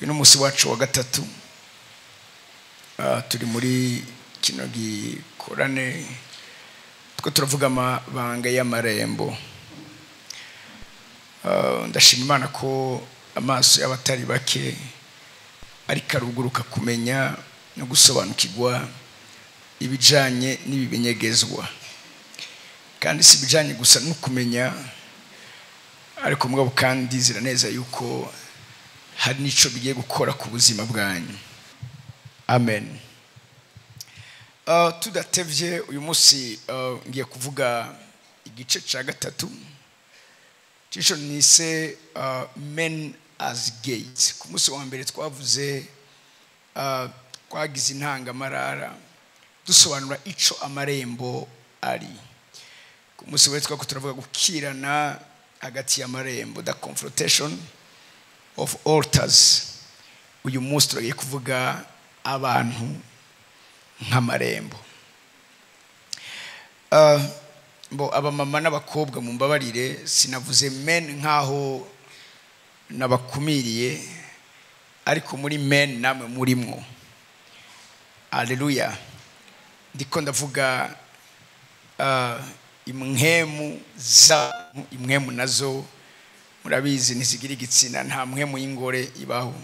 Uyu musi wacu wa gatatu turi muri kino gikorane two turavuga amabanga y'amarembo. Ndashima Imana ko amaso y'abatari bake ari karuguruka kumenya no gusobanukirwa ibijanye n'ibimenyegezwa, kandi si bijanye gusa no kumenya, ariko mugabo kandi ziraneza yuko hari nico bigiye gukora ku buzima bwanyu. Amen. Tudatevye uyu munsi ngiye kuvuga igice ca gatatu cisho nise men as gates. Ku munsi wa mbere twavuze twagize intangamarara dusobanura ico amarembo ari. Ku munsi wa twako turavuga gukirana hagati y'amarembo, the confrontation of altars. Uyu munsi turagiye kuvuga abantu nk'amarembo. Abamama n'abakobwa mumbabarire, sinavuze men nkaho nabakumiriye, ariko muri men namwe murimwo. Haleluya. Ndiko ndavuga imwemu nazo murabizi ntizigira igitsina, nta mwemu y'ingore ibaho,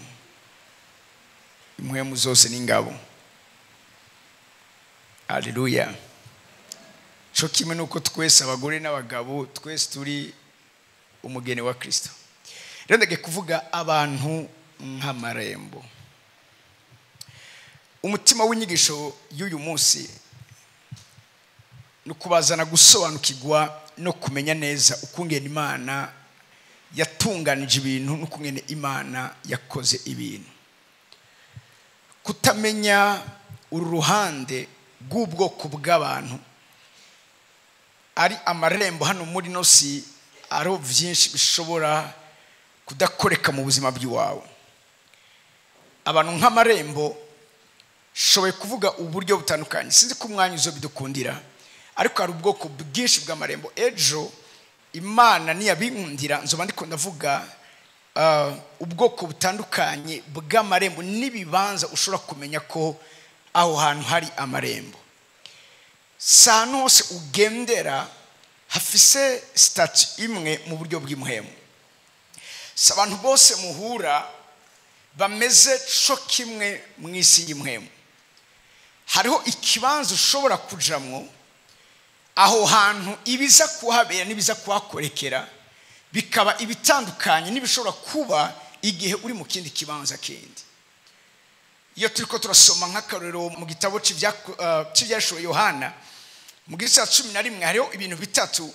imwemu zose n'ingabo. Haleluya. Cyo kimwe nuko twese abagore n'abagabo twese turi umugeni wa Kristo. Rero ndagiye kuvuga abantu nk'amarembo. Umutima w'inyigisho y'uyu munsi nukubazana gusobanukirwa no kumenya neza ukungene Imana yatunganije ibintu n'ukungene Imana yakoze ibintu. Kutamenya uru ruhande rw'ubwoko bw'abantu ari amarembo hano muri nosi aro vyinshi bishobora kudakoreka mu buzima bw'iwawe. Abantu nk'amarembo shoboye kuvuga uburyo butandukanye, sinzi ko umwanya uzobidukundira, ariko hari ubwoko bwinshi bw'amarembo. Ejo Imana niyabinkundira nzoba ndiko ndavuga ubwoko butandukanye bw'amarembo n'ibibanza ushobora kumenya ko aho hantu hari amarembo. Sano hose ugendera hafise statue imwe mu buryo bw'imhemu. Abantu bose muhura bameze co kimwe mw'isi y'imhemu. Hariho ikibanza ushobora kujamwo, aho hantu ibiza kuhabera nibiza kuhakorekera bikaba ibitandukanye n'ibishobora kuba igihe uri mu kindi kibanza kindi. Iyo turiko turasoma nk'akarero mu gitabo cy'ivyashuro Yohana mu gice cya 11 hariho ibintu bitatu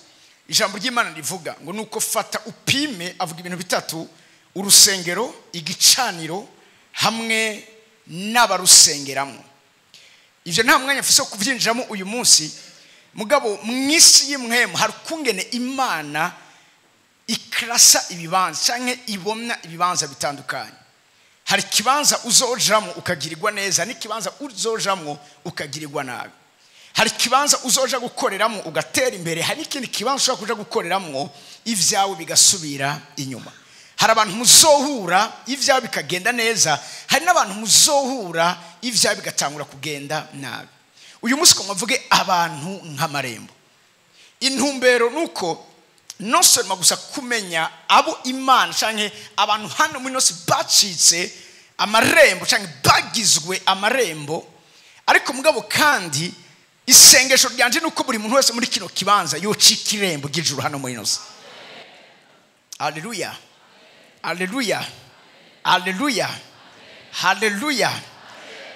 ijambo ry'Imana rivuga ngo nuko fata upime, avuga ibintu bitatu: urusengero, igicaniro hamwe n'abarusengeramo. Ivyo nta mwanya mfise kuvyinjiramo uyu munsi, mugabo mw'isi y'imwemu hari kungene Imana ikrasa ibibanza canke ibona ibibanza bitandukanye. Hari kibanza uzojamwo ukagirirwa neza, n'ikibanza uzojamwo ukagirirwa nabi. Hari kibanza uzoja gukoreramo ugatera imbere, hari ikindi kibanza ushobora kuja gukoreramo ivyawe bigasubira inyuma. Hari abantu muzohura ivyawe bikagenda neza, hari n'abantu muzohura ivyawe bigatangura kugenda nabi. Uyu munsi ko mvuge abantu nk'amarembo. Intumbero nuko nosema gusa kumenya abo Imana canke abantu hano muri nosi bacitse amarembo canke bagizwe amarembo, ariko mugabo kandi isengesho ryanje nuko buri muntu wese muri kino kibanza yocika irembo ry'ijuru hano muri nosi. Haleluya. Haleluya. Haleluya. Haleluya.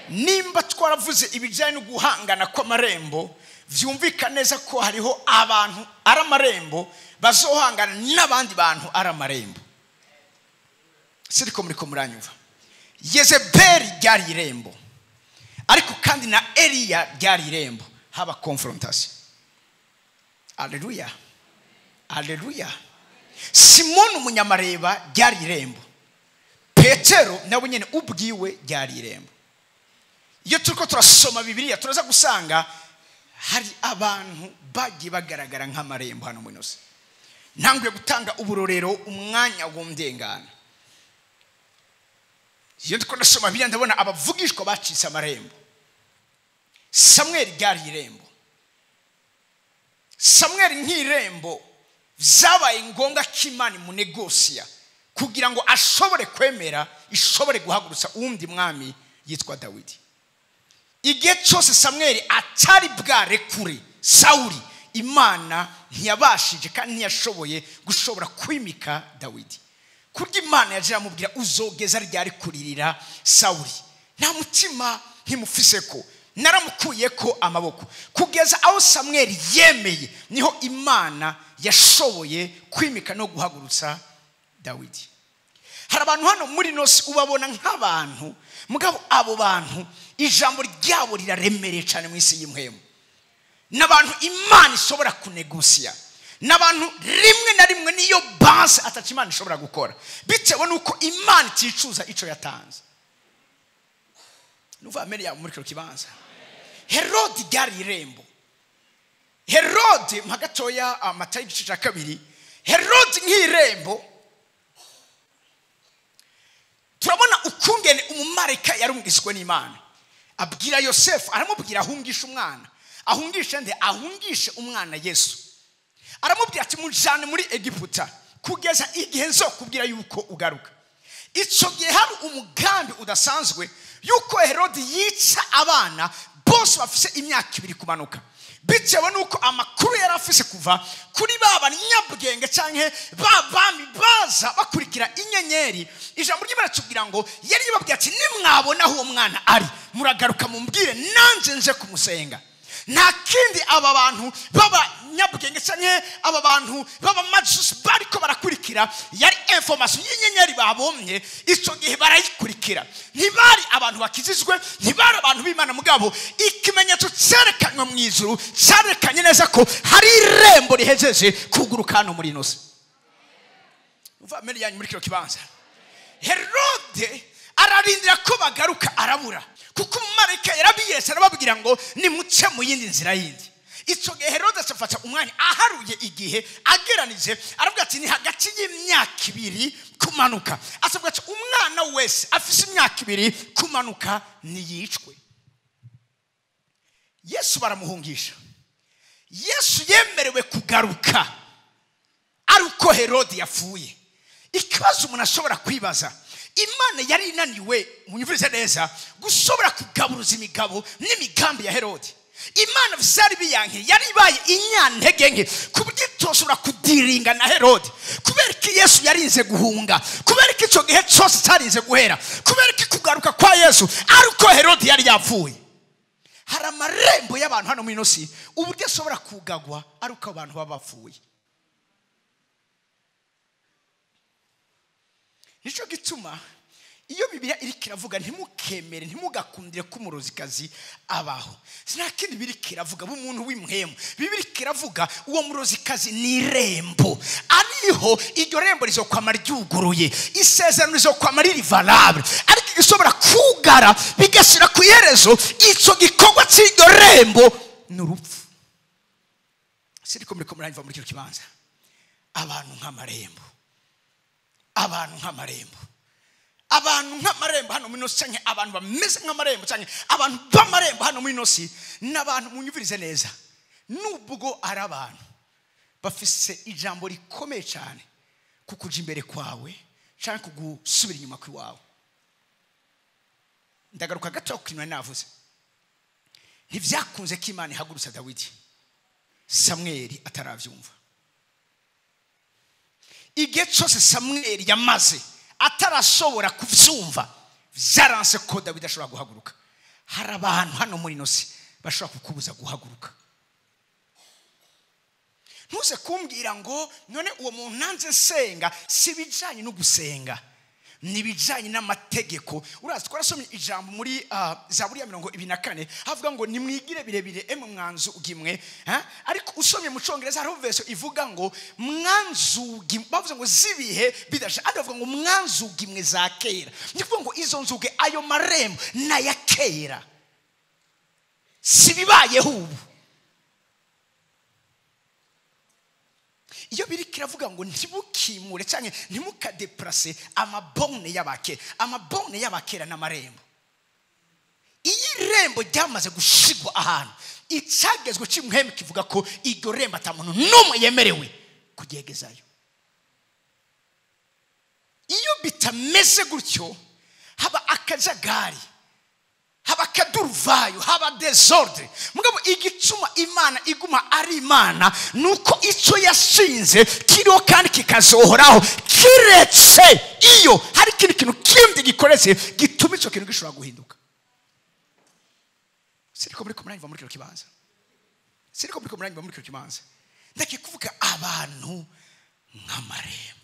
Nimba twaravuze ibijanye no guhangana kw'amarembo, vyumvika neza ko hariho abantu ari amarembo bazohangana n'abandi bantu ari amarembo. Siriko muriko muranyumva? Yezebeli ryari irembo, ariko kandi na Eliya ryari irembo, haba confrontation. Haleluya. Haleluya. Simoni umunyamareba ryari irembo, Petero nawe nyene ubwiwe ryari irembo. Iyo turiko turasoma Bibiliya turaza gusanga hari abantu bagiye bagaragara nk'amarembo hano muri nosi. Ntanguye gutanga uburorero umwanya w'umdengana. iyo ndiko ndasoma Bibiliya ndabona abavugishwa bacitse amarembo. Samweli ryari irembo. Samweli nk'irembo vyabaye ngombwa ko Imana imunegosiya kugira ngo ashobore kwemera, ishobore guhagurutsa uwundi mwami yitwa Dawidi. Igihe cyose Samweli atari bwarekure Sawuli, Imana ntiyabashije kandi ntiyashoboye gushobora kwimika Dawidi. Kurya Imana yaje amubwira uzogeza ryari kuririra Sawuli, nta mutima nkimufise ko, naramukuye ko amaboko. Kugeza aho Samweli yemeye niho Imana yashoboye kwimika no guhagurutsa Dawidi. Hari abantu hano muri nosi ubabona nk'abantu, mugabo abo bantu ijambo ryabo riraremereye cyane mu isi y'imhemu. N'abantu Imana ishobora kunegosiya, n'abantu rimwe na rimwe niyo base ataca Imana ishobora gukora, bitewe nuko Imana iticuza ico yatanze. Nuva Ameriya muri kiro kibanza. Herode ryari irembo. Herode magatoya Matayo igice cya 2. Herode nk'irembo turabona ukungene umumarayika yarumwiswe n'Imana. Abwira Yosefu, aramubwira ahungisha umwana. Ahungisha nde? Ahungishe umwana Yesu. Aramubwira ati mujane muri Egiputa kugeza igihe nzokubwira yuko ugaruka. Ico gihe hari umugambi udasanzwe yuko Herode yica abana bose bafise imyaka 2 kumanuka, bitewe nuko amakuru yarafise kuva kuri baba nyabwenge canke babami baza bakurikira inyenyeri. Ijambo ry'Imana tubwira ngo yari yibabwiye ati nimwabona aho umwana ari muragaruka mumbwire nanje nje kumusenga. Nta kindi aba bantu baba nyabwenge canke aba bantu baba majusi bariko barakurikira yari information y'inyenyeri babomye. Ico gihe barayikurikira, ntibari abantu bakizizwe, ntibari abantu b'Imana, mugabo ikimenyetso cyerekanywe mu ijuru cyerekanye neza ko hari irembo rihejeje kuguruka hano muri nosi. Uva mbere yanyu muri kiro kibanza. Herode ararindira ko bagaruka arabura, kuko umumarayika yarabiyese arababwira ngo nimuce mu yindi nzira yindi. Ico gihe Herode afata umwanya aharuye igihe ageranije, aravuga ati ni hagati y'imyaka 2 kumanuka. Asavuga ati umwana wese afise imyaka 2 kumanuka niyicwe. Yesu baramuhungisha. Yesu yemerewe kugaruka aruko Herode yapfuye. Ikibazo umuntu ashobora kwibaza, Imana yari inaniwe munyumvirize neza gushobora kugaburuza imigabo n'imigambi ya Herode. Imana vyari biyanke, yari baye inyantege nke kuburyo itoshobora kudiringa na Herode. Kubera ko Yesu yarinze guhunga, kubera ko ico gihe cyose cyarinze guhera, kubera ko kugaruka kwa Yesu aruko Herode yari yapfuye. Hari amarembo y'abantu hano muri nosi uburyo ashobora kugagwa aruko abantu babapfuye. Nico gituma iyo Bibiliya iri kiravuga ntimukemere, ntimugakundire ko umurozikazi abaho. Sinakindi biri kiravuga b'umuntu w'imhemu. Bibiliya kiravuga uwo murozikazi ni irembo, ariho iryo rembo rizokwama ryuguruye, isezerano rizokwama riri valable, ariko igishobora kugara bigashira ku iherezo ico gikorwa cy'iryo rembo n'urupfu. Siriko muri komuranyva muri kiro kibanza. Abantu nk'amarembo, abantu nk'amarembo, abantu nk'amarembo hano muri nosi, canke abantu bameze nk'amarembo, canke abantu b'amarembo hano muri nosi, n'abantu munyumvirize neza, nubwo ari abantu bafise ijambo rikomeye cyane kukuja imbere kwawe canke kugusubira inyuma kwiwawe. Ndagaruka gato kukinwa navuze, ntivyakunze ko Imana ihagurutsa Dawidi Samweli ataravyumva. Igihe cyose Samweli yamaze atarashobora kuvyumva, vyaranse ko Dawidi ashobora guhaguruka. Hari abantu hano muri nosi bashobora kukubuza guhaguruka. Ntuze kumbwira ngo none uwo muntu nanze senga, si bijanye no gusenga, ni bijanye n'amategeko. Urazi twarasomye ijambo muri Zaburi ya 24 havuga ngo nimwigire birebire emwe mwanzu ugimwe, ariko usomye mu Congereza hariho verse ivuga ngo mwanzugi, bavuze ngo zibihe bidasha, adavuga ngo mwanzugimwe za kera. Nivuga ngo izo nzuge ayo marembo na ya kera sibibayeho ubu. Iyo biri kiravuga ngo ntibukimure cyane ntimukadeplace amabone y'abakera. Amabone y'abakera n'amarembo. Iyi rembo ryamaze gushigwa ahantu, icyagezwe cy'imweme kivuga ko iryo rembo atamuntu n'umwe yemerewe kugegezayo. Iyo bitameze gutyo haba akajagari, haba kaduruvayo, haba desordre. Mugabo igituma Imana iguma ari Imana nuko icyo yashinze kiriho kandi kikazohoraho, kiretse iyo hari kintu kindi gikoretse gituma icyo kintu gishobora guhinduka. Siriko muri kumuranywa muri kino kibanza. Siriko muri kumuranywa muri kino kibanza. Ndake kuvuga abantu nk'amarembo.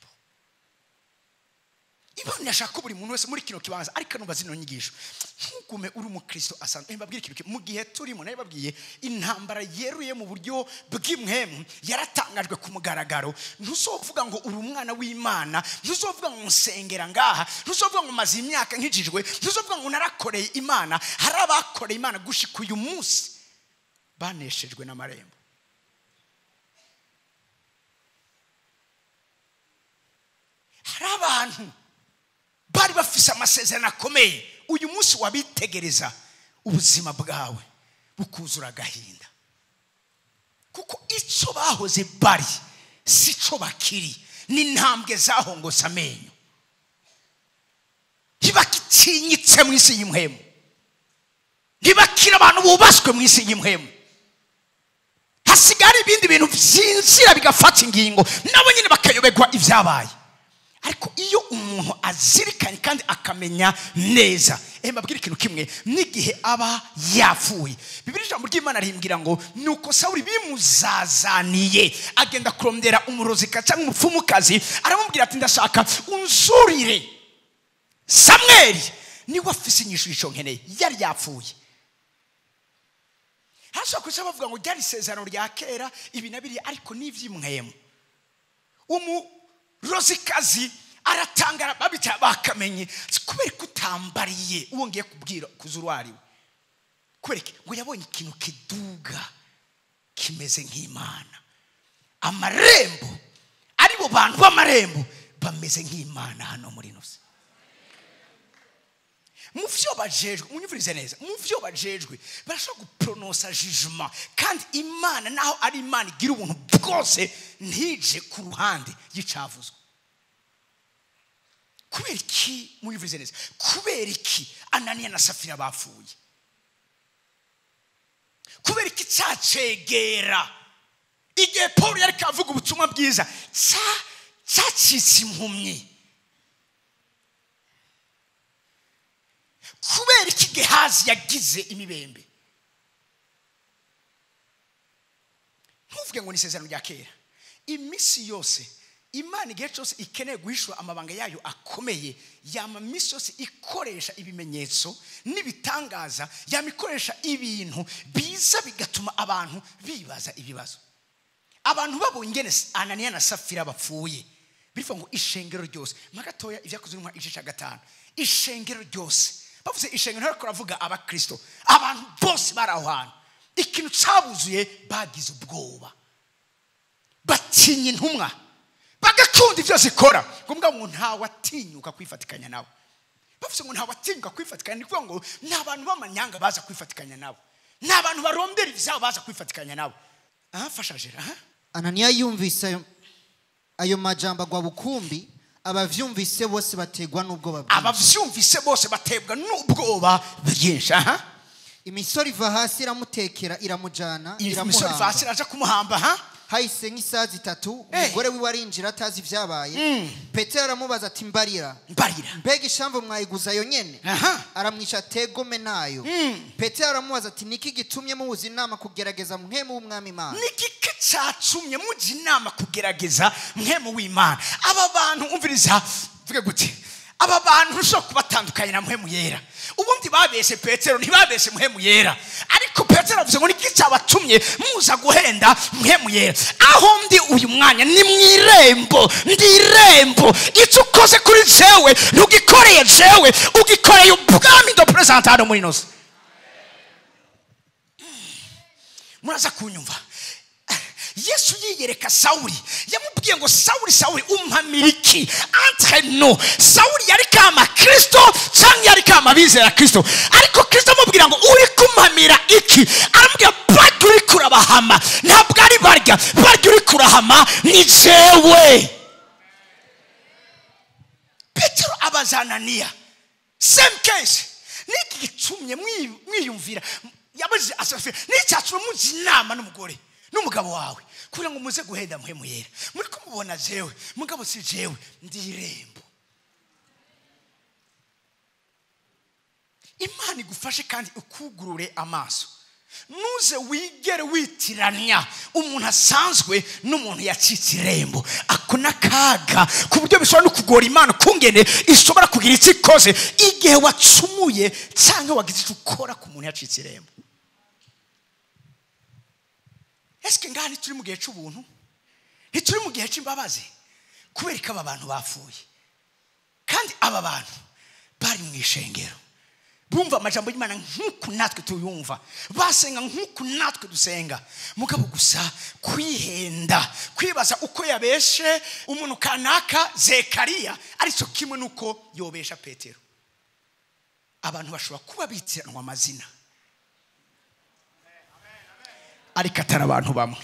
Ibona yashaka buri muntu wese muri kino kibanza ariko numva zino nyigisho. Ntugume uri umukristo asanzwe. Mbabwire ikintu mu gihe turimo naye babwiye intambara yeruye mu buryo bw'imwemu yaratangajwe ku mugaragaro. Ntuzovuga ngo uri umwana w'Imana, ntuzovuga ngo musengera ngaha, ntuzovuga ngo maze imyaka nkijijwe, ntuzovuga ngo narakoreye Imana. Hari abakoreye Imana gushika uyu munsi baneshejwe n'amarembo. Hari abantu bari bafise amasezerano akomeye, uyu munsi wabitegereza ubuzima bwawe bukuzura agahinda, kuko icyo bahoze bari si cyo bakiri. N'intambwe zahongose amenyo, ntibakitinyitse mu isi y'imhemu, ntibakira abantu bubaswe mu isi y'imhemu. Hasigara ibindi bintu byinzira bigafata ingingo, nabo nyine bakayoberwa ibyabaye. Ariko iyo umuntu azirikanye kandi akamenya neza, mbabwira ikintu kimwe, n'igihe aba yapfuye, Bibiliya ijambo ry'Imana rimbwira ngo nuko Sawuli bimuzazaniye agenda kurondera umurozika cyangwa umupfumukazi, aramubwira ati ndashaka unzurire Samweli. Niwe afise inyishu y'icyo nkeneye, yari yapfuye. Hashobora kuza bavuga ngo ryari isezerano rya kera ibi na biriya, ariko n'ivy'imwemu. Rozikazi aratangara babita bakamenye kubera kutambariye uwo ngiye kubwira kuzurwariwe, kubera ngo yabonye ikintu kiduga kimeze nk'Imana. Amarembo aribo bantu b'amarembo bameze nk'Imana hano muri nose. Muvyo bajejwe, munyumvirize neza, muvyo bajejwe barashobora gupronosa jugement, kandi Imana naho ari Imana igira ubuntu bwose ntije ku ruhande y'icavuzwe. Kubera iki munyumvirize neza, kubera iki Ananiya na Safira bapfuye? Kubera iki cyacegera igihe Paulo yari kavuga ubutumwa bwiza cyacitse impumyi? Kubera iki Gehazi yagize imibembe? Ntuvuge ngo ni isezerano rya kera. Imisi yose Imana igihe cyose ikeneye guhishura amabanga yayo akomeye, yama misi yose ikoresha ibimenyetso n'ibitangaza, yamikoresha ibintu biza bigatuma abantu bibaza ibibazo. Abantu babonye ingene Ananiya na Safira bapfuye, bivuga ngo ishengero ryose magatoya ivyakoze mu igice 5, ishengero ryose. Bavuze ishengero ariko ravuga abakristo, abantu bose baraho, ikintu cyabuzuye bagize ubwoba, batinya intumwa, bagakunda ivyo zikora. Ngombwa ngo ntawe atinyuka kwifatikanya nabo. Bavuze ngo ntawe atinyuka kwifatikanya, ni kuvuga ngo n'abantu b'amanyanga baza kwifatikanya nabo, n'abantu barondera ivyabo baza kwifatikanya nabo. Fasha jera. Ananiya yumvise ayo majambo agwa bukumbi, abavyumvise bose bategwa n'ubwoba bwinshi. Abavyumvise bose bategwa n'ubwoba bwinshi. Imisori iva hasi iramutekera iramujana, imisori iva hasi iraja kumuhamba. Hahise nk'isaha 3 umugore wiwe arinjira atazi ivyabaye. Petero aramubaza ati mbarira, mbega ishambo mwayiguza yo nyene? Aramwisha tegome nayo. Petero aramubaza ati niki gitumye mubuza inama kugerageza mhemu w'umwami Imana? Niki cyacumye muzi inama kugerageza mhemu w'Imana? Aba bantu umviriza vuge gute, aba bantu nshobora kubatandukanya na mhemu yera. Ubundi babeshe Petero, ntibabeshe mhemu yera. Ariko Petero avuze ngo niki cyabatumye muza guhenda mhemu yera? Aho ndi uyu mwanya ni mwirembo, ndirembo. Icyo ukoze kuri jewe ntugikoreye jewe, ugikoreye ubwami do presentado muri nose. Muraza kunyumva? Yesu yiyereka Sawuli yamubwiye ngo Sawuli umpamira iki entre nous. Sawuli yari kama Kristo cyangwa yari kama bizera Kristo, ariko Kristo amubwira ngo uri kumpamira iki? Arambwira barya uri kurabahama, ntabwo ari barya uri kurahama ni jewe. Petero abazananiya same case. Niki gitumye mwiyumvira yabaje asafe n'icyacu muzi inama n'umugore n'umugabo wawe kugira ngo muze guhenda muhemu yera, muri kumubona jewe mugabo si jewe ndi irembo. Imana igufashe kandi ukugurure amaso, nuze wigere witiranya umuntu asanzwe n'umuntu yacitse irembo. Ako nakaga ku buryo bishobora no kugora Imana kungene ishobora kugira icyo ikoze igihe wacumuye cyangwa wagize icyo ukora ku muntu yacitse irembo. Eske ngani turi mu gihe cy'ubuntu? Ntituri mu gihe cy'imbabazi? Kubera ko aba bantu bapfuye kandi aba bantu bari mu ishengero, bumva amajambo y'Imana nk'uko natwe tuyumva, basenga nk'uko natwe dusenga, mugabo gusa kwihenda kwibaza uko yabeshe umuntu kanaka Zekariya ari cyo kimwe nuko yobesha Petero. Abantu bashobora kuba bitiranwa amazina ariko atari abantu bamwe.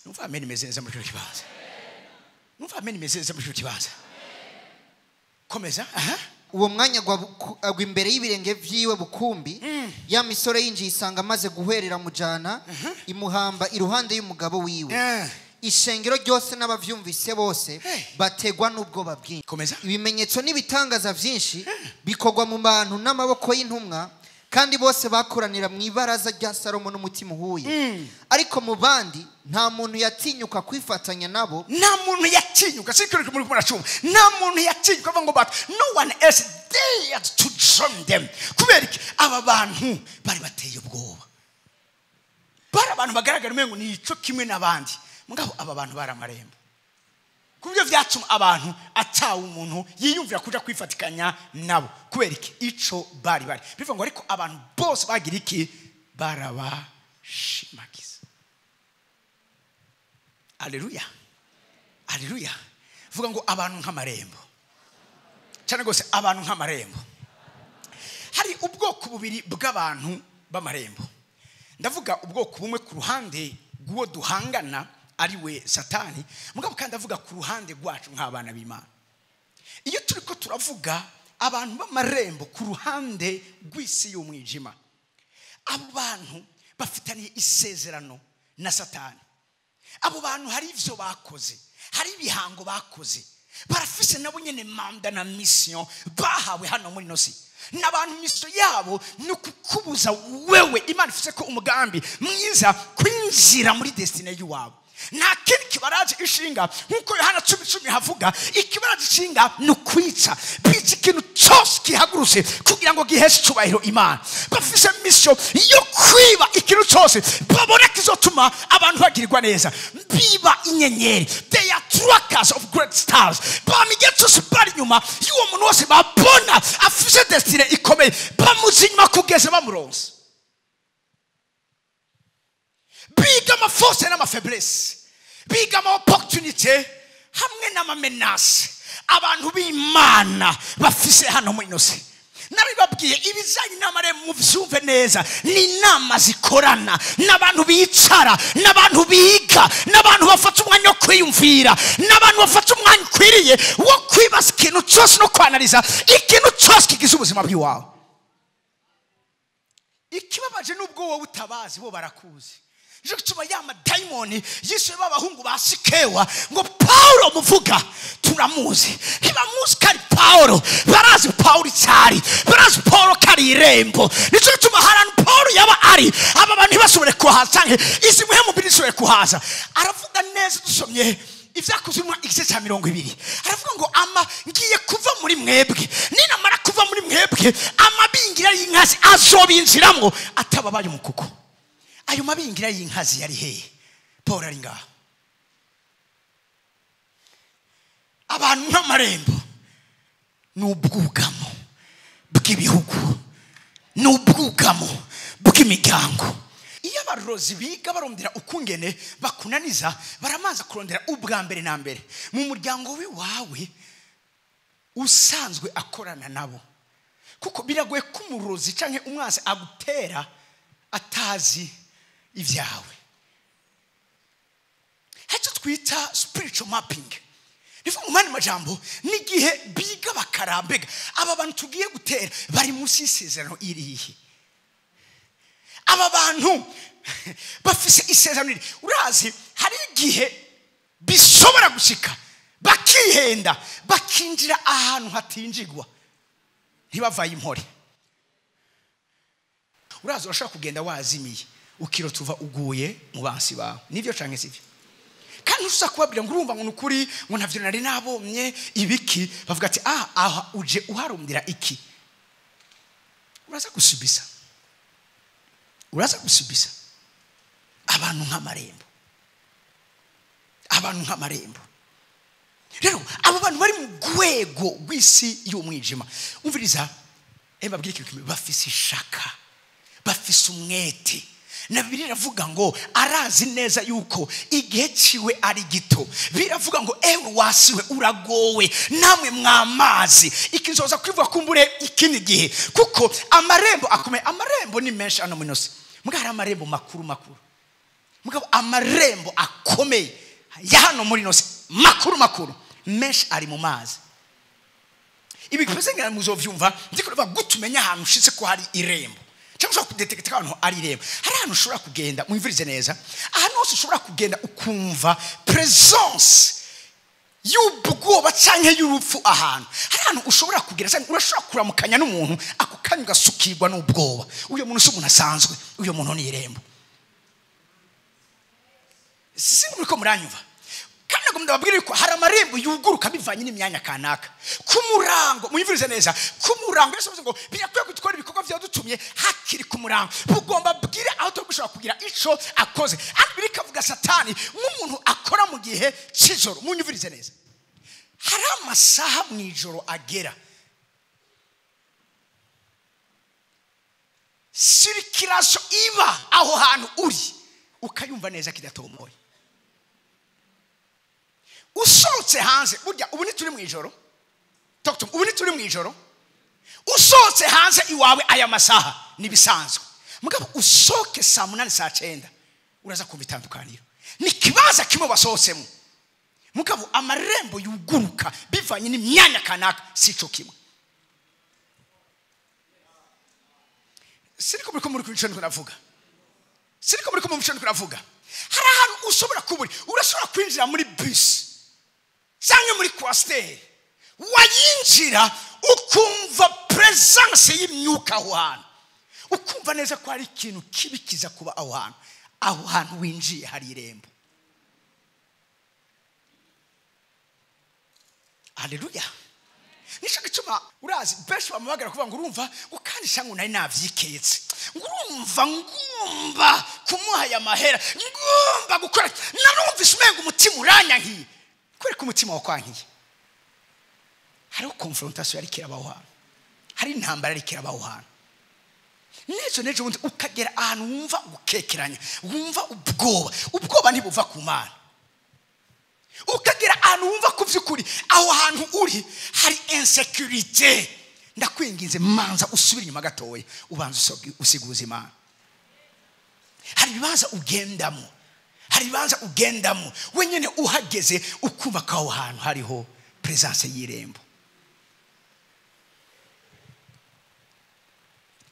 Numva amen imeze neza muri cyo kibanza. Numva amen imeze neza muri cyo kibanza. Komeza. Uwo mwanya agwa imbere y'ibirenge vyiwe bukumbi, ya misore yinjiye isanga amaze guhwerera mujana, imuhamba iruhande y'umugabo wiwe. Ishengero ryose n'abavyumvise bose bategwa n'ubwoba bwinshi. Ibimenyetso n'ibitangaza vyinshi bikogwa mu bantu n'amaboko y'intumwa, kandi bose bakoranira mu ibaraza rya Salomo n'umutima uhuye. Ariko mu bandi nta muntu yatinyuka kwifatanya nabo. Nta muntu yatinyuka, sikirike muri kumuracuma. Nta muntu yatinyuka avuga ngo but no one else dared to join them. Kubera iki aba bantu bari bateye ubwoba. Bara abantu bagaragara umengo ni ico kimwe nabandi. Mugabo aba bantu baramarembo. Kubyo vyatuma abantu atawe umuntu yiyumvira kuja kwifatikanya nabo. Kubera iki ico bari bivuga ngo ariko abantu bose bagira iki barabashimagiza. Haleluya. Haleluya. Vuga ngo abantu nk'amarembo. Cyane gose abantu nk'amarembo. Hari ubwoko bubiri bw'abantu b'amarembo. Ndavuga ubwoko bumwe ku ruhande guwo duhangana ari we Satani, mugabo kandi avuga ku ruhande rwacu nk'abana b'Imana. Iyo turiko turavuga abantu b'amarembo ku ruhande rw'isi y'umwijima, abo bantu bafitaniye isezerano na Satani. Abo bantu hari ivyo bakoze, hari ibihango bakoze, barafise nabo nyene manda na mission bahawe hano muri nosi. N'abantu miso yabo nukukubuza wewe Imana ifise ko umugambi mwiza kwinjira muri destiny y'uwabo. Nta kintu kibaraje ishinga nkuko Yohana 10:10 havuga, ikibaraje ishinga nukwica bici ikintu cyose kihaguruse kugira ngo giheshe cyubahiro Imana. Bafise mission yo kwiba ikintu cyose babona kizotuma abantu bagirirwa neza. Biba inyenyeri, they are trackers of great stars. Bamigetso sipari nyuma y'uwo muntu wose babona afise destiny ikomeye, bamuzinyuma kugeza bamuronse. Biga ma force na ma faiblesse, biga ma opportunité hamwe na ma menace abantu b'Imana bafise hano muri nosi. Nabibabwiye ibizanye n'amare mu vyumve neza, ni nama zikorana n'abantu bicara, n'abantu biga, n'abantu bafata umwanya wo kwiyumvira, n'abantu bafata umwanya ukwiriye wo kwibaza ikintu cyose no kwanaliza ikintu cyose kigize ubuzima bw'iwawe. Ikibabaje n'ubwo wowe utabazi bo barakuzi. Je gutuma ya madaimoni yiswe babahungu ba Sikewa ngo Paulo muvuga turamuzi. Ntibamuzi kari Paulo, barazi Paulo cyari, barazi Paulo kari irembo. Nico gutuma haranu Paulo yaba ari aba bantu basubire kuhaza canke isi muhe mu birisubire kuhaza. Aravuga neza dusomye ivyakuzimwa igice cya 20. Aravuga ngo ama ngiye kuva muri mwebwe, ninamara kuva muri mwebwe amabingira y'inkazi azobinziramwo atababaye umukuko. Ayo mabingira y'inkazi yari hehe? Paul ari ngaho. Abantu n'amarembo n'ubwugamo bw'ibihugu, n'ubwugamo bw'imigango. Iyo n'abarozi biga barondera ukungene bakunaniza baramanza kurondera ubwa mbere na mbere mu muryango wawe usanzwe akorana nabo, kuko biragoye ko umurozi canke umwanzi agutera atazi ibyawe. Hacyo twita spiritual mapping. Nivuga mu mani majambo n'igihe biga bakarambega aba bantu tugiye gutera bari munsi y'isezerano irihe. Aba bantu bafise isezerano iri. Urazi hari igihe bishobora gushika bakihenda bakinjira ahantu hatinjigwa ntibavaye impore. Urazi urashaka kugenda wazimiye ukirota uva uguye mu bansi bawe, nivyo canke sivyo? Kandi usa kubabwira ngo urumva ngo nukuri ngo ntavyo nari nabomye ibiki, bavuga ati aha uje uharumdira iki. Uraza gusubisa abantu nk'amarembo. Rero abo bantu bari mu gwego rw'isi y'umwijima, umviriza mbabwira ikintu kimwe, bafise ishaka, bafise umwete. Na Bibiliya iravuga ngo arazi neza yuko igihe ciwe ari gito. Biravuga ngo ewe wasiwe uragowe namwe mwamazi ikizoza kwivuga kumbure ikindi gihe, kuko amarembo akomeye. Amarembo ni menshi ano munsi, mugara amarembo makuru, mugabo amarembo akomeye ya hano muri nose makuru menshi ari mu mazi. Ibi kwese ngira muzovyumva ndiko bagutumenya ahantu ushitse ko hari irembo, cyangwa kudetekta ahantu ari irembo. Hari ahantu ushobora kugenda, mwumvirize neza, ahantu hose ushobora kugenda ukumva presence y'ubwoba canke y'urupfu. Ahantu hari ahantu ushobora kugera cyane urashobora kuramukanya n'umuntu ako kanya ugasukirwa n'ubwoba. Uyo muntu si umuntu asanzwe, uyo muntu ni irembo. Sinzi ko muranyumva. Kandi ngomba babwire ko hari amarembo yuguruka bivanye n'imyanya kanaka. Ku murango, mwumvirize neza, ku murango yasoze ngo birakwiye gutwara ibikorwa bya dutumye hakiri ku murango. Bugomba bwire aho tugushobora kugira ico akoze. Ariko bikavuga Satani nk'umuntu akora mu gihe cy'ijoro. Mwumvirize neza, hari amasaha mu ijoro agera circulation iba aho hantu uri ukayumva neza kidatomoye. Usohotse hanze, burya ubu ni turi mu ijoro, ubu ni turi mu ijoro. Usohotse hanze iwawe aya masaha nibisanzwe, mugabo usoke saa 8 saa 9 uraza kumva itandukaniro. Ni kibaza kimwe basohotsemo, mugabo amarembo yuguruka bivanye n'imyanya kanaka sico kimwe. Siriko muri kwicana kunavuga, siriko muri kwicana kunavuga. Hari ahantu ushobora kuburi, urashobora kwinjira muri bus cyangwa muri coaster, wayinjira ukumva presence y'imyuka aho hantu, ukumva neza ko ari ikintu kibi kiza kuba aho hantu winjiye hari irembo. Haleluya. Nisho gituma urazi benshi bamubagara kuvuga ngo urumva ukanisha ngo nari navyiketse, ngumva kumuha ya mahera, ngumva gukora, narumvise umenga umutima uranyankiye. Kuri ku mutima wakwankiye hari confrontation yari kirabaho hano, hari intambara yari kirabaho hano. Nejo wundi ukagera ahantu wumva gukekeranya, wumva ubwoba ntibuva ku Mana. Ukagera ahantu wumva ku vyukuri aho hantu uri hari insecurity. Ndakwinginze manza usubira inyuma gatoya ubanza usiguza Imana. Hari bibanza ugendamo, wenyene uhageze ukumva ko aho hantu hariho presence y'irembo.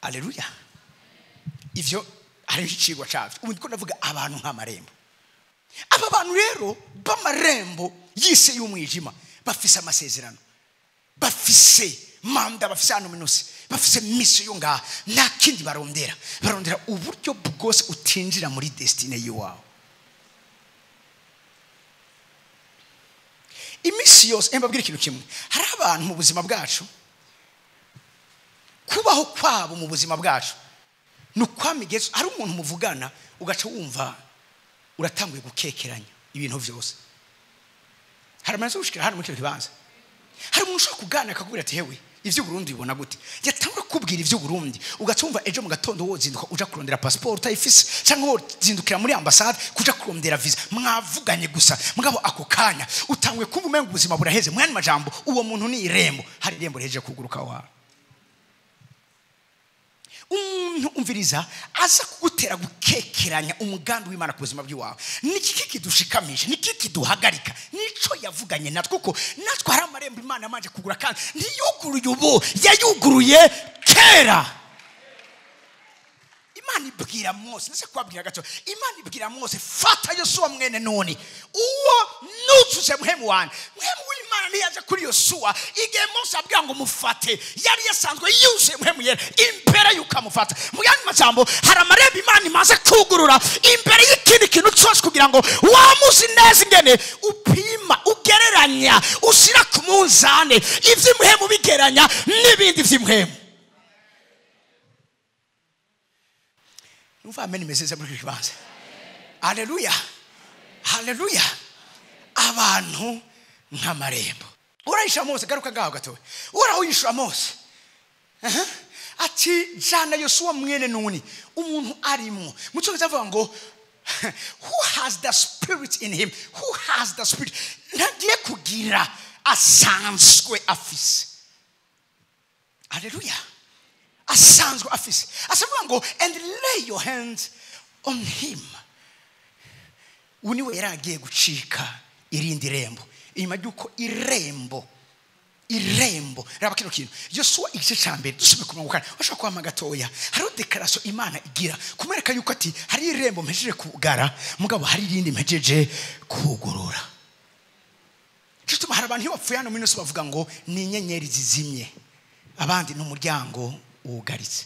Haleluya. Ivyo hari icigwa cyavyo. Ubu ndiko ndavuga abantu nk'amarembo. Aba bantu rero b'amarembo yise y'umwijima bafise amasezerano, bafise manda, bafise anominose, bafise mission ngaha. Nta kindi barondera uburyo bwose utinjira muri destiny yiwawe. Imisi yose mbabwira ikintu kimwe, hari abantu mu buzima bwacu kubaho kwabo mu buzima bwacu nukwamigezo. Hari umuntu muvugana ugaca wumva uratanguye gukekeranya ibintu vyose. Hari amaze gushikira hano mu kibanza, hari umuntu ushaka kugana akakubwira ati hewe ivyo Burundi bibona gute yatangura kubwira ivyo Burundi ugatumva ejo mu gatondo wozinduka uja kurondera passport utayifise cyangwa wozindukira muri ambassade kuja kurondera visa mwavuganye gusa mugabo ako kanya utangwe kumva umenga ubuzima buraheze mwani majambo uwo muntu ni irembo hari irembo reje kuguruka wa umuntu umviriza aza kugutera gukekeranya umugambi w'Imana ku buzima bw'iwawe niki kikidushikamisha niki kiduhagarika nico yavuganye natwe kuko natwe hari amarembo Imana amanje kugura kandi ntiyuguruye ubu yayuguruye kera. Imana ibwira Mose nese kwabwira gato Imana ibwira Mose fata Yosuwa mwene Nuni uwo nuzuze muhemu wane muhemu w'Imana niyaje kuri Yosuwa igihe Mose abwira ngo mufate yari yasanzwe yuzuye muhemu yera imbere yukamufata mu yandi majambo hari amarembo Imana imaze kugurura imbere y'ikindi kintu cyose kugira ngo wamuzi neza ingene upima ugereranya usira ku munzane ivy'umuhemu bigeranya n'ibindi vy'umuhemu. Nuva ameni meseze muri kibanza. Haleluya. Haleluya. Abantu nk'amarembo. Urayisha Mose garuka ngaho gato. Urayisha Mose. Ati jana Yosuwa mwene Nuni umuntu arimo. Mucyo bizavuga ngo who has the spirit in him? Who has the spirit? Ntagiye kugira asanzwe afise. Haleluya. Asanzwe afise asavuga ngo and lay your hands on him. Uniwe yaragiye gucika irindi rembo inyuma yuko irembo raba kino kintu Yosuwa igice cyambere dusome kumugukana bashaka kwama gatoya hari declaration Imana igira kumereka yuko ati hari irembo mpejeje kugara mugabo hari irindi mpejeje kugurura. Cyituma hari abantu bapfuye hano muri nose bavuga ngo ni inyenyeri zizimye abandi n'umuryango ugaritse.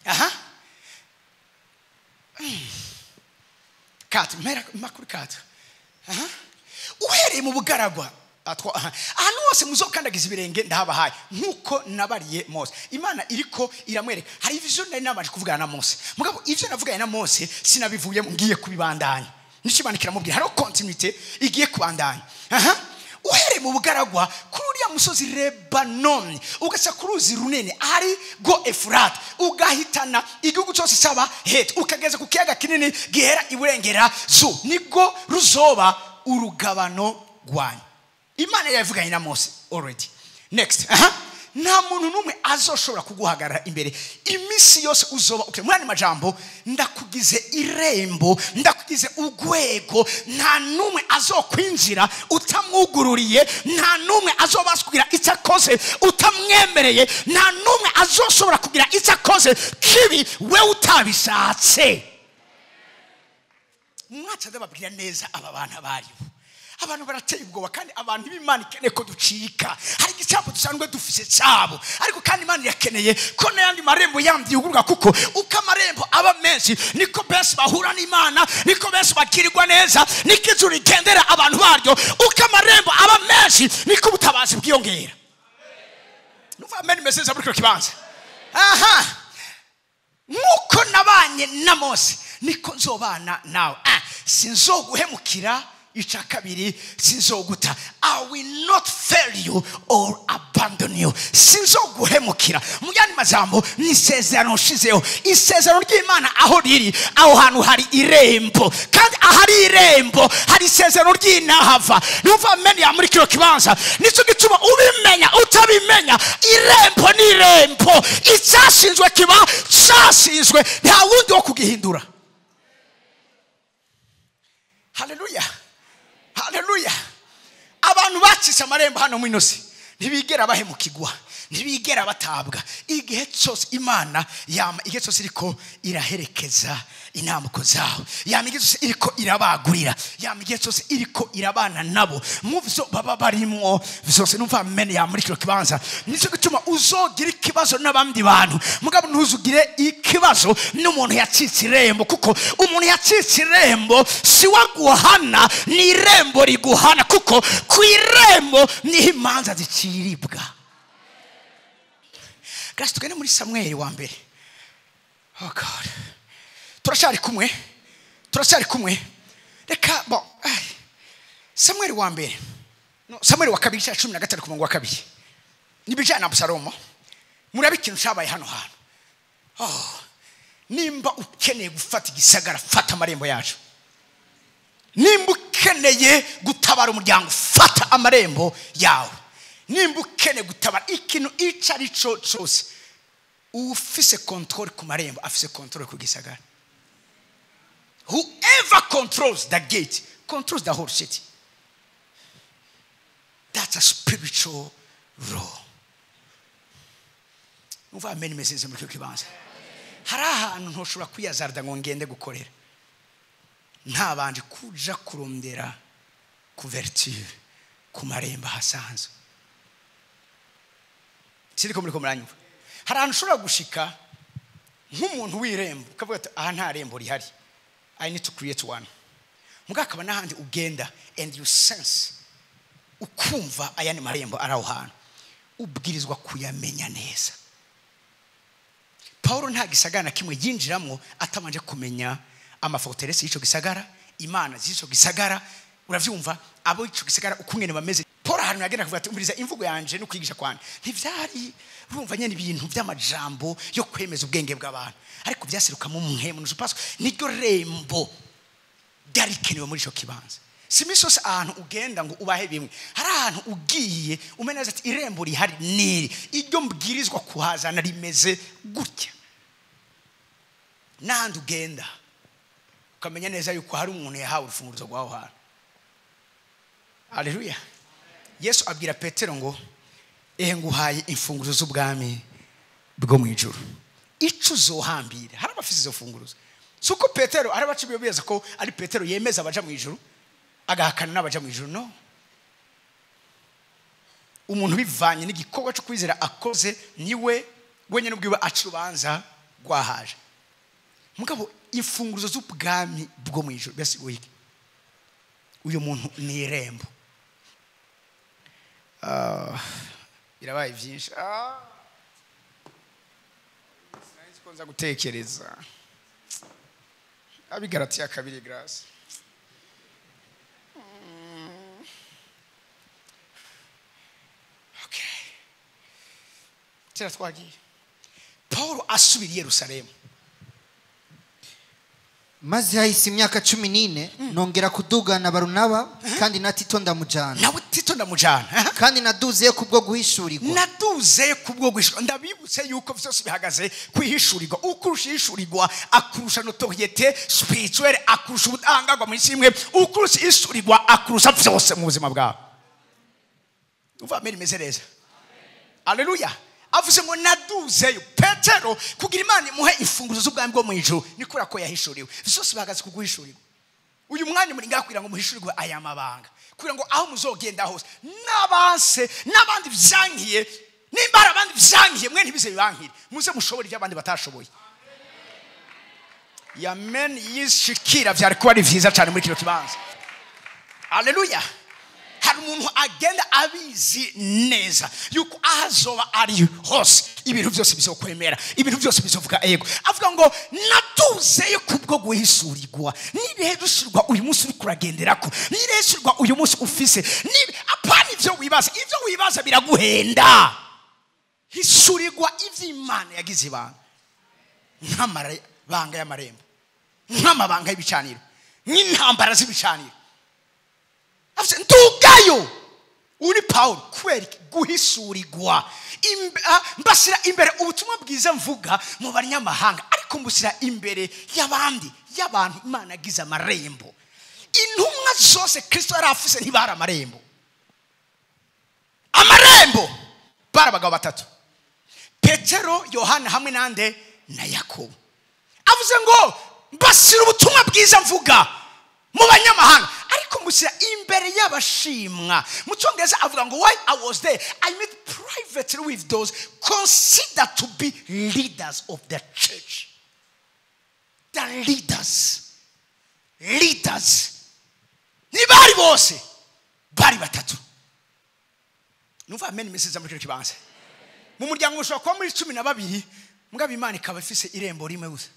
Aha. Kat mera makuri kat. Aha. Uhereye mu bugaragwa atwa ahantu hose muzokandagiza ibirenge ndahabahaye nkuko nabariye Mose. Imana iriko iramwereka hari vision nari nabanje kuvugana na Mose mugabo ivyo navuganye na Mose sinabivuye ngiye kubibandanya nishimanikira mubwira hari continuity igiye kubandanya. Aha. Uhere mu bugaragwa kuri uriya musozi Lebanon ugaca kuruzi runene ari go Efrat ugahitana igihugu cyose cyaba Het ukageza ku kiyaga kinini gihera iburengera zo nigo ruzoba urugabano rwanyu. Imana yavuganye na Mose already. Next nta muntu numwe azoshobora kuguhagarara imbere imisi yose uzoba okay mwani majambo ndakugize irembo ndakugize ugwego nta numwe azokwinjira utamwugururiye nta numwe azobaskugira icyakoze utamwemereye nta numwe azoshobora kugira icyakoze kibi we utabishatse. Mwacha ndababwira neza aba bantu bariho abantu barateye ubwoba kandi abantu b'Imana ikeneye ko ducika hari igicapo dusanzwe dufise cyabo ariko kandi Imana yakeneye ko n'ayandi marembo yandi yuguruka kuko uko amarembo aba menshi niko benshi bahura n'Imana niko benshi bakirirwa neza niko ijuru rigendera abantu baryo uko amarembo aba menshi niko ubutabazi bwiyongera. Nuva ameni meseze muri kino kibanza. Aha nkuko nabanye na Mose niko nzobana nawe sinzoguhemukira ica kabiri sinzoguta I will not fail you or abandon you. Sinzoguhemukira mu yandi majambo ni isezerano nshizeho isezerano ry'Imana aho riri aho hantu hari irembo kandi ahari irembo hari isezerano ry'inahava. Numva meni ya muri kino kibanza nico gituma ubimenya utabimenya irembo ni irembo icyashinzwe kiba cyashinzwe nta wundi wo kugihindura. Haleluya. Haleluya. Abantu bakisha amarembo hano mu inosi ntibigera bahemukigwa ntibigera batabwa igihe cyose Imana yama igihe cyose iriko iraherekeza inamuko zaho yama igihe cyose iriko irabagurira yama igihe cyose iriko irabana nabo muvyo baba barimwo vyose numva mene ya muri kino kibanza nico gituma uzogira ikibazo n'abandi bantu mugabo ntuzugire ikibazo n'umuntu yacitse irembo kuko umuntu yacitse irembo si waguhana ni irembo riguhana kuko ku irembo niho imanza ziciribwa. Grace tugende muri Samuel wa mbere. Oh God. Turashari kumwe. Reka bon. Samuel wa mbere Samuel wa kabiri 13 ku murongo wa kabiri nibijana Abusalomo murabe ikintu cyabaye hano nimba ukeneye gufata igisagara fata amarembo yacu nimba ukeneye gutabara umuryango fata amarembo yawe nimba ukeneye gutabara ikintu icari cyose ufise control ku marembo afise control ku gisagara. Whoever controls the gate controls the whole city. That's a spiritual law. Uva many messages mu kibanza. Hari ahantu ntoshobora kwiyazarda ngo ngende gukorera. Ntabanje kuja kurondera couverture ku marembo hasanzwe. Siriko muri ko muranyumva. Hari ahantu ushobora gushika nk'umuntu w'irembo ukavuga ati aha nta rembo rihari. I need to create one. Mugakaba n'ahandi ugenda and you sense ukumva aya ni marembo araho hano ubwirizwa kuyamenya neza. Paulo nta gisagara na kimwe yinjiramo atamanje kumenya amaforteresi y'ico gisagara, imana z'ico gisagara, uravyumva abo ico gisagara ukungene bameze. Paulo hano yagenda kuvuga ati umviriza imvugo yanje no kwigisha kwanje ntivyari urumva nyene ibintu by'amajambo yo kwemeza ubwenge bw'abantu ariko byaseruka mu muhemu n'upaso niryo rembo darikenewe muri ico kibanza. Simisos ahantu ugenda ngo ubahe bimwe hari ahantu ugiye umeneza ati irembo rihari niri iryo mbwirizwa kuhazana rimeze gutya nandi ugenda ukamenya neza yuko hari umuntu yahawe urufunguzo rwaho hano. Haleluya. Yesu abwira Petero ngo nguhaye imfunguzo z'ubwami bwo mu ijuru ico uzohambira. Hari abafise izo funguzo suko Petero ari bacibiye beza ko ari Petero yemeza abaja mu ijuru agahakana n'abaja mu ijuru. No, umuntu bivanye n'igikorwa cyo kwizera akoze niwe wenyene ubwiwe acubanza gwahaje. Mugabo imfunguzo z'ubwami bwo mu ijuru byasiguye uyu muntu ni irembo. Birabaye byinshi sinari konza gutekereza abigaratiya kabiri grace. Okay, tira twagiye. Paulo asubira Yerusalemu maze hahise imyaka 14 nongera kudugana Barunaba kandi na Tito ndamujana. Nawe Tito ndamujana kandi naduze kubwo guhishurirwa. Naduze kubwo guhishurirwa. Ndabibutse yuko byose bihagaze kwihishurirwa. Ukurusha hishurirwa akurusha notoriete spirituelle akurusha ubutangagwa muri simwe ukurusha hishurirwa akurusha byose mu buzima bwawe. Uva meri mezereza. Haleluya. Avuze ngo naduzeyo Petero kugira Imana imuhe imfunguzo z'ubwami bwo mu ijuru nikura ko yahishuriwe. Byose bihagaze kuguhishurirwa. Uyu mwanya muri ngakwira ngo muhishurirwe aya mabanga kugira ngo aho muzogenda hose nabanse nabandi byankiye nimbara abandi byankiye mwe ntibize bibankire muze mushobora ibyo abandi batashoboye. Amen. Yishikira byari kuba ari vyiza cyane muri kino kibanza. Haleluya. Hari umuntu agenda abizi neza yuko ahazoba ari hose ibintu byose bizokwemera ibintu byose bizovuga ego. Avuga ngo natuzeyo kubwo guhisurirwa nibihe dushirwa uyu munsi uri kuragenderako nireshirwa uyu munsi ufise nibi apana ivyo wibaza biraguhenda. Hisurirwa ivy'Imana yagize ibanga nk'amabanga y'amarembo nk'amabanga y'ibicaniro n'intambara z'ibicaniro. Ntugayo uri Paulo kweri guhisurirwa mbasira imbere ubutumwa bwiza mvuga mu banyamahanga ariko mbusira imbere y'abandi y'abantu Imana agize amarembo. Intumwa zose Kristo yarafise ntibara amarembo. Amarembo barabagabo batatu Petero, Yohana hamwe nande na Yakobo. Avuze ngo mbasira ubutumwa bwiza mvuga mu banyamahanga ariko musira imbere y'abashimwa. Mu Cyongereza avuga ngo while I was there I met privately with those considered to be leaders of the church. The leaders ni bari bose bari batatu. Numva amen message muri kibanza. Mu muryango ushobora kuba muri 12 mugabo Imana ikaba ifise irembo rimwe gusa.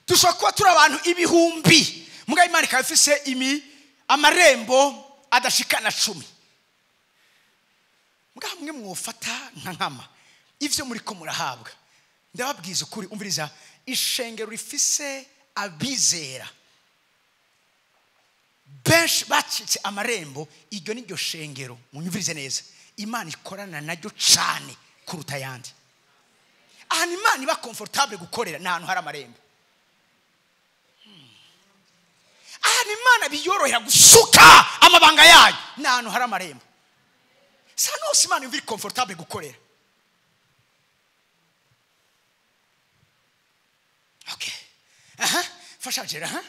Dushobora kuba turi abantu ibihumbi mugabo Imana ikaba ifise amarembo adashikana 10 mwe mwofata nka nkama ivyo muri ko murahabwa ndababwiza ukuri umviriza ishengero rifise abizera benshi bacitse amarembo iryo niryo shengero munyumvirize neza Imana ikorana naryo cyane kuruta yandi ahantu Imana iba comfortable gukorera n'ahantu hari amarembo ahantu Imana biyorohera gusuka amabanga yayo n'ahantu hari amarembo sano Imana imvira comfortable gukorera. Okay. Fasha jera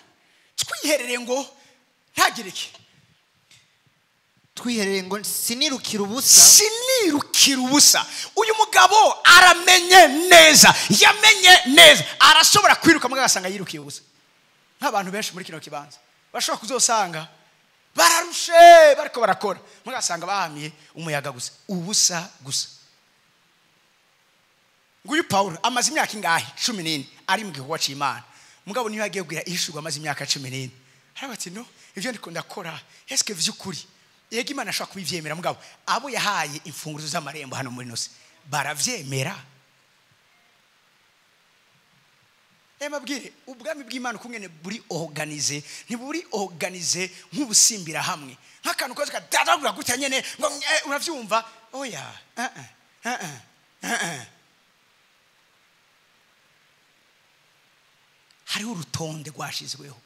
twiherere ngo ntagireke twiherere ngo sinirukira ubusa uyu mugabo aramenye neza yamenye neza arashobora kwiruka mugasanga yirukiye ubusa nk'abantu benshi muri kino kibanza bashobora kuzosanga bararushe bariko barakora mugasanga bahamiye umuyaga gusa ubusa gusa. Nguyu Paulo amaze imyaka ingahe 14 ari mu gikorwa cy'Imana mugabo niyo yagiye kugira ishurwa amaze imyaka 14 harabati no ivyo ndiko ndakora eske vy'ukuri yego Imana ashaka kubivyemera mugabo abo yahaye imfunguzo z'amarembo hano muri nose baravyemera. Mabwire ubwami bw'Imana kungene buri organize ntiburi organize nk'ubusimbira hamwe nk'akantu koze kadadagura gutya nyene ngo uravyumva oya hari urutonde rwashizweho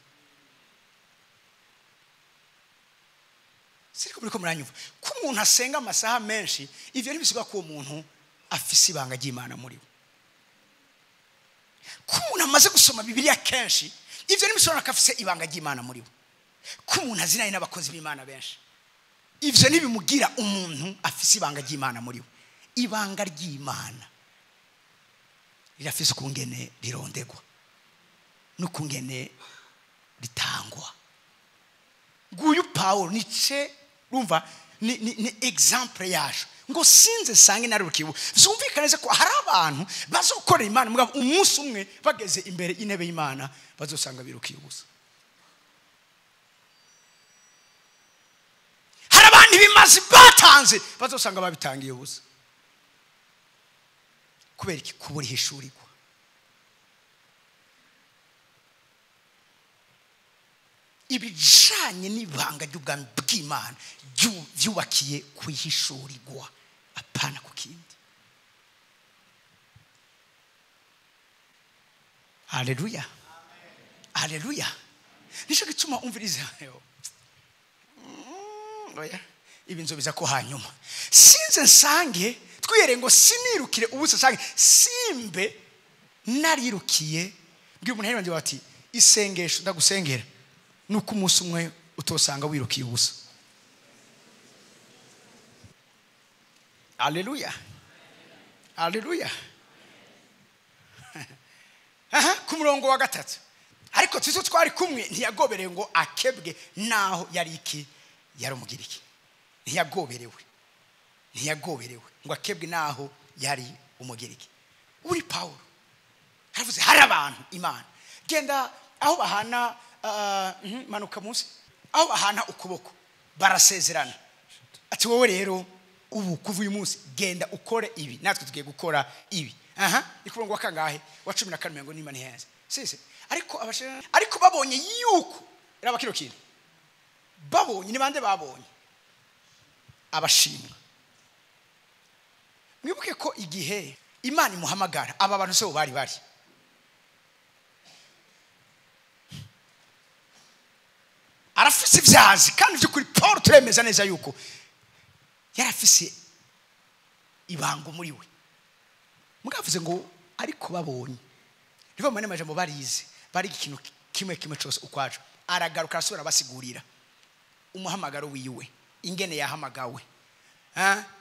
siriko buriko muranyumva ko umuntu asenga amasaha menshi ivyo nibisiga ko umuntu afise ibanga ry'Imana muri we ko umuntu amaze gusoma Bibiliya kenshi ivyo nibisona kafise ibanga ry'Imana muri we ko umuntu azinaye n'abakozi b'Imana benshi ivyo nibimugira umuntu afise ibanga ry'Imana muri we. Ibanga ry'Imana rirafise kungene rirondegwa nukungene ritangwa. Nguyu Paulo nice rumva ni example yaje ngo sinze sange narukiwe vyumvikaneze ko hari abantu bazokorera Imana mugabo umunsi umwe bageze imbere intebe y'Imana bazosanga birukiye ubusa. Hari abantu bimazi batanze bazosanga babitangiye ubusa kubera iki kuburi hishurirwa. Ibijanye n'ibanga ry'ubwami bw'Imana byubakiye kwihishurirwa apana kukindi. Haleluya. Haleluya. Nisho gituma umviriza yo. Oya ibinzo biza ko hanyuma sinze nsange twiyere ngo sinirukire ubusa sange simbe narirukiye bw'umuntu umuntu bati isengesho ndagusengera nuko umunsi umwe utosanga wirukiye ubusa. Haleluya. Haleluya. Ku murongo wa 3 ariko twizo twari kumwe ntiyagobereye ngo akebwe naho yari iki yari umugiriki ntiyagoberewe ngo akebwe naho yari umugiriki. Uri Paulo haravuze hari abantu Imana genda aho bahana manuka munsi aho bahana ukuboko barasezerana ati wowe rero ubu kuva uyu munsi genda ukore ibi natwe tugiye gukora ibi. Ikurongo wa kangahe wa 14 ngo n'Imana ihenze sise ariko babonye yuko raba kiro kintu babonye ni bande babonye abashimwa. Mwibuke ko igihe Imana imuhamagara aba bantu se bari arafise ivyazi kandi by'ukuri Paul turemeza neza yuko yarafise ibango muri we mugavuze ngo ariko babonye riva mu majambo barize bari ikintu kimwe cyose ukwaje aragaruka asubira basigurira umuhamagaro wiwe ingene yahamagawe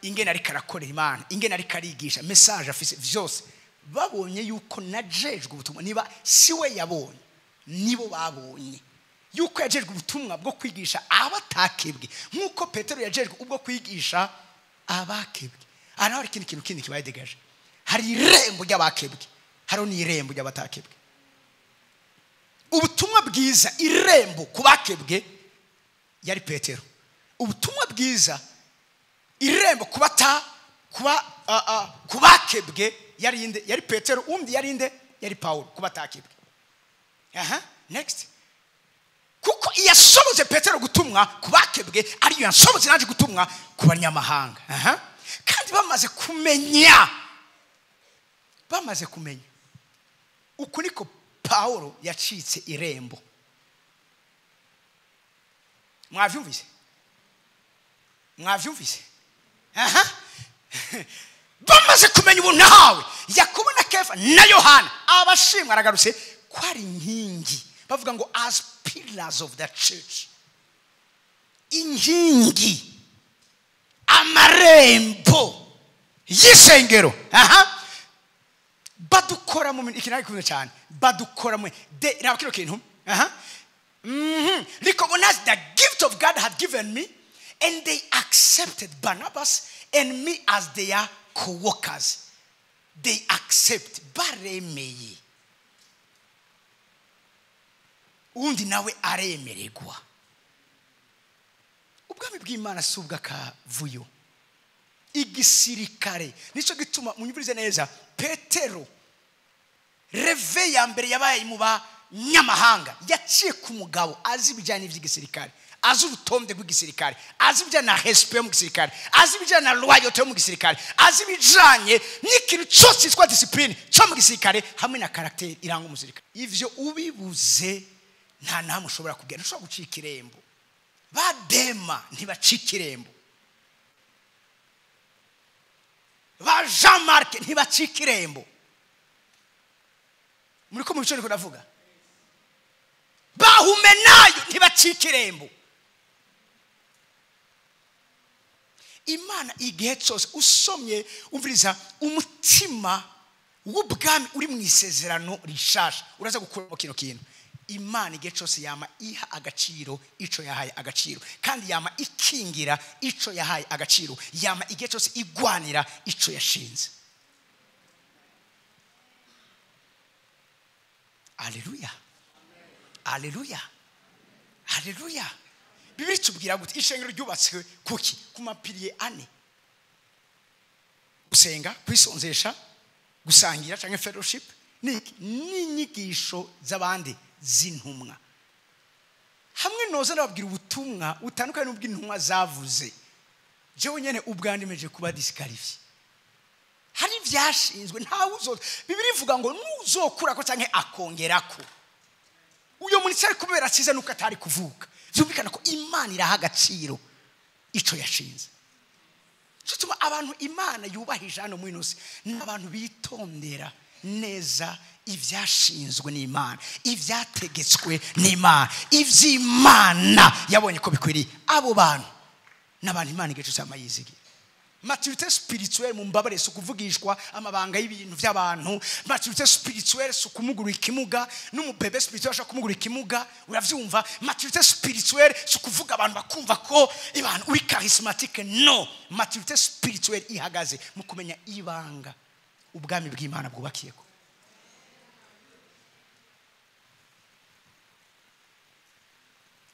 ingene ari karakorera Imana ingene ari karigisha message afise vyose babonye yuko najejwe ubutumwa niba siwe yabonye nibo babonye yuko yajejwe ubutumwa bwo kwigisha abatakebwe nkuko Petero yajejwe ubwo kwigisha abakebwe. Ana hari kintu kibayedegaje hari irembo ry'abakebwe haro ni irembo yari Petero. Ubutumwa bwiza irembo kubakebwe yari inde? Yari Petero. Undi yari inde? Yari Paulo. Kubatakebwe. Next. Kuko yashoboze Petero gutumwa kubakebwe, ari yashoboze naje gutumwa ku banyamahanga. Kandi bamaze kumenya uko niko Paulo yacitse irembo. Mwavyumvise? Bamaze kumenya ubuntu nahawe, Yakobo na Kefa na Yohana abashimwa aragarutse ko ari inkingi. Bavuga ngo as pillars of the church. Inkingi, amarembo y'isengero. Badukora mu ikintu gikomeye cyane. Badukora mu raba kino kintu. Recognize the gift of God had given me, and they accepted Barnabas and me as their co-workers. They accept. Baremeye. Undi nawe aremererwa. Ubwami bw'Imana subwa kavuyo. Igisirikare. Nico gituma munyumvirize neza, Petero reve ya mbere yabaye mu banyamahanga yaciye ku mugabo azi ibijyanye n'igisirikare, azi urutonde rw'igisirikare, azi ibijyanye na respect mu gisirikare, azi ibijyanye na loyalty mu gisirikare, azi ibijyanye n'ikintu cyose cyitwa discipline cyo mu gisirikare hamwe na character iranga umusirikare. Ivyo ubibuze nta namwe ushobora kugenda, ushobora gucika irembo. Badema ntibacika irembo. Ba Jean-Marc ntibacika irembo. Muriko mu bico niko ndavuga. Bahumenayo ntibacika irembo. Imana igihe cyose usomye umviriza umutima w'ubwami uri mu isezerano rishasha uraza gukura mu kintu. Imana igihe cyose yama iha agaciro ico yahaye agaciro, kandi yama ikingira ico yahaye agaciro, yama igihe cyose igwanira ico yashinze. Haleluya. Haleluya. Haleluya. Bibiri tubwira gute ishengero ryubatswe kuki? Ku mapiriye ane: gusenga, kwisonzesha, gusangira cyangwa fellowship, n'inyigisho z'abandi zintumwa. Hamwe noza nababwira ubutumwa utandukanye n'ubw'intumwa zavuze. Jewe nyene ubwandimeje kuba disqualifié. Hari byashinzwe nta uzo. Bibiri ivuga ngo nuzokura ko cyangwa akongerako. Uyo muri cyari kubera kiza nuko atari kuvuka. Byumvikana ko Imana iraha agaciro ico yashinze. Cyituma abantu Imana yubahije hano mu inosi n'abantu bitondera neza ivyashinzwe n'Imana, ivyategetswe n'Imana, ivy'Imana yabonye ko bikwiriye. Abo bantu n'abantu Imana igihe cyose amayizigira. Maturité spirituelle mu mbabare so kuvugishwa amabanga y'ibintu by'abantu. Maturité spirituelle so kumugura ikimuga, n'umubebe spirituel ashaka kumugura ikimuga, uravyumva? Maturité spirituelle so kuvuga abantu bakumva ko ibintu uri charismatique. No, maturité spirituelle ihagaze mu kumenya ibanga ubwami bw'Imana bwubakiyeko.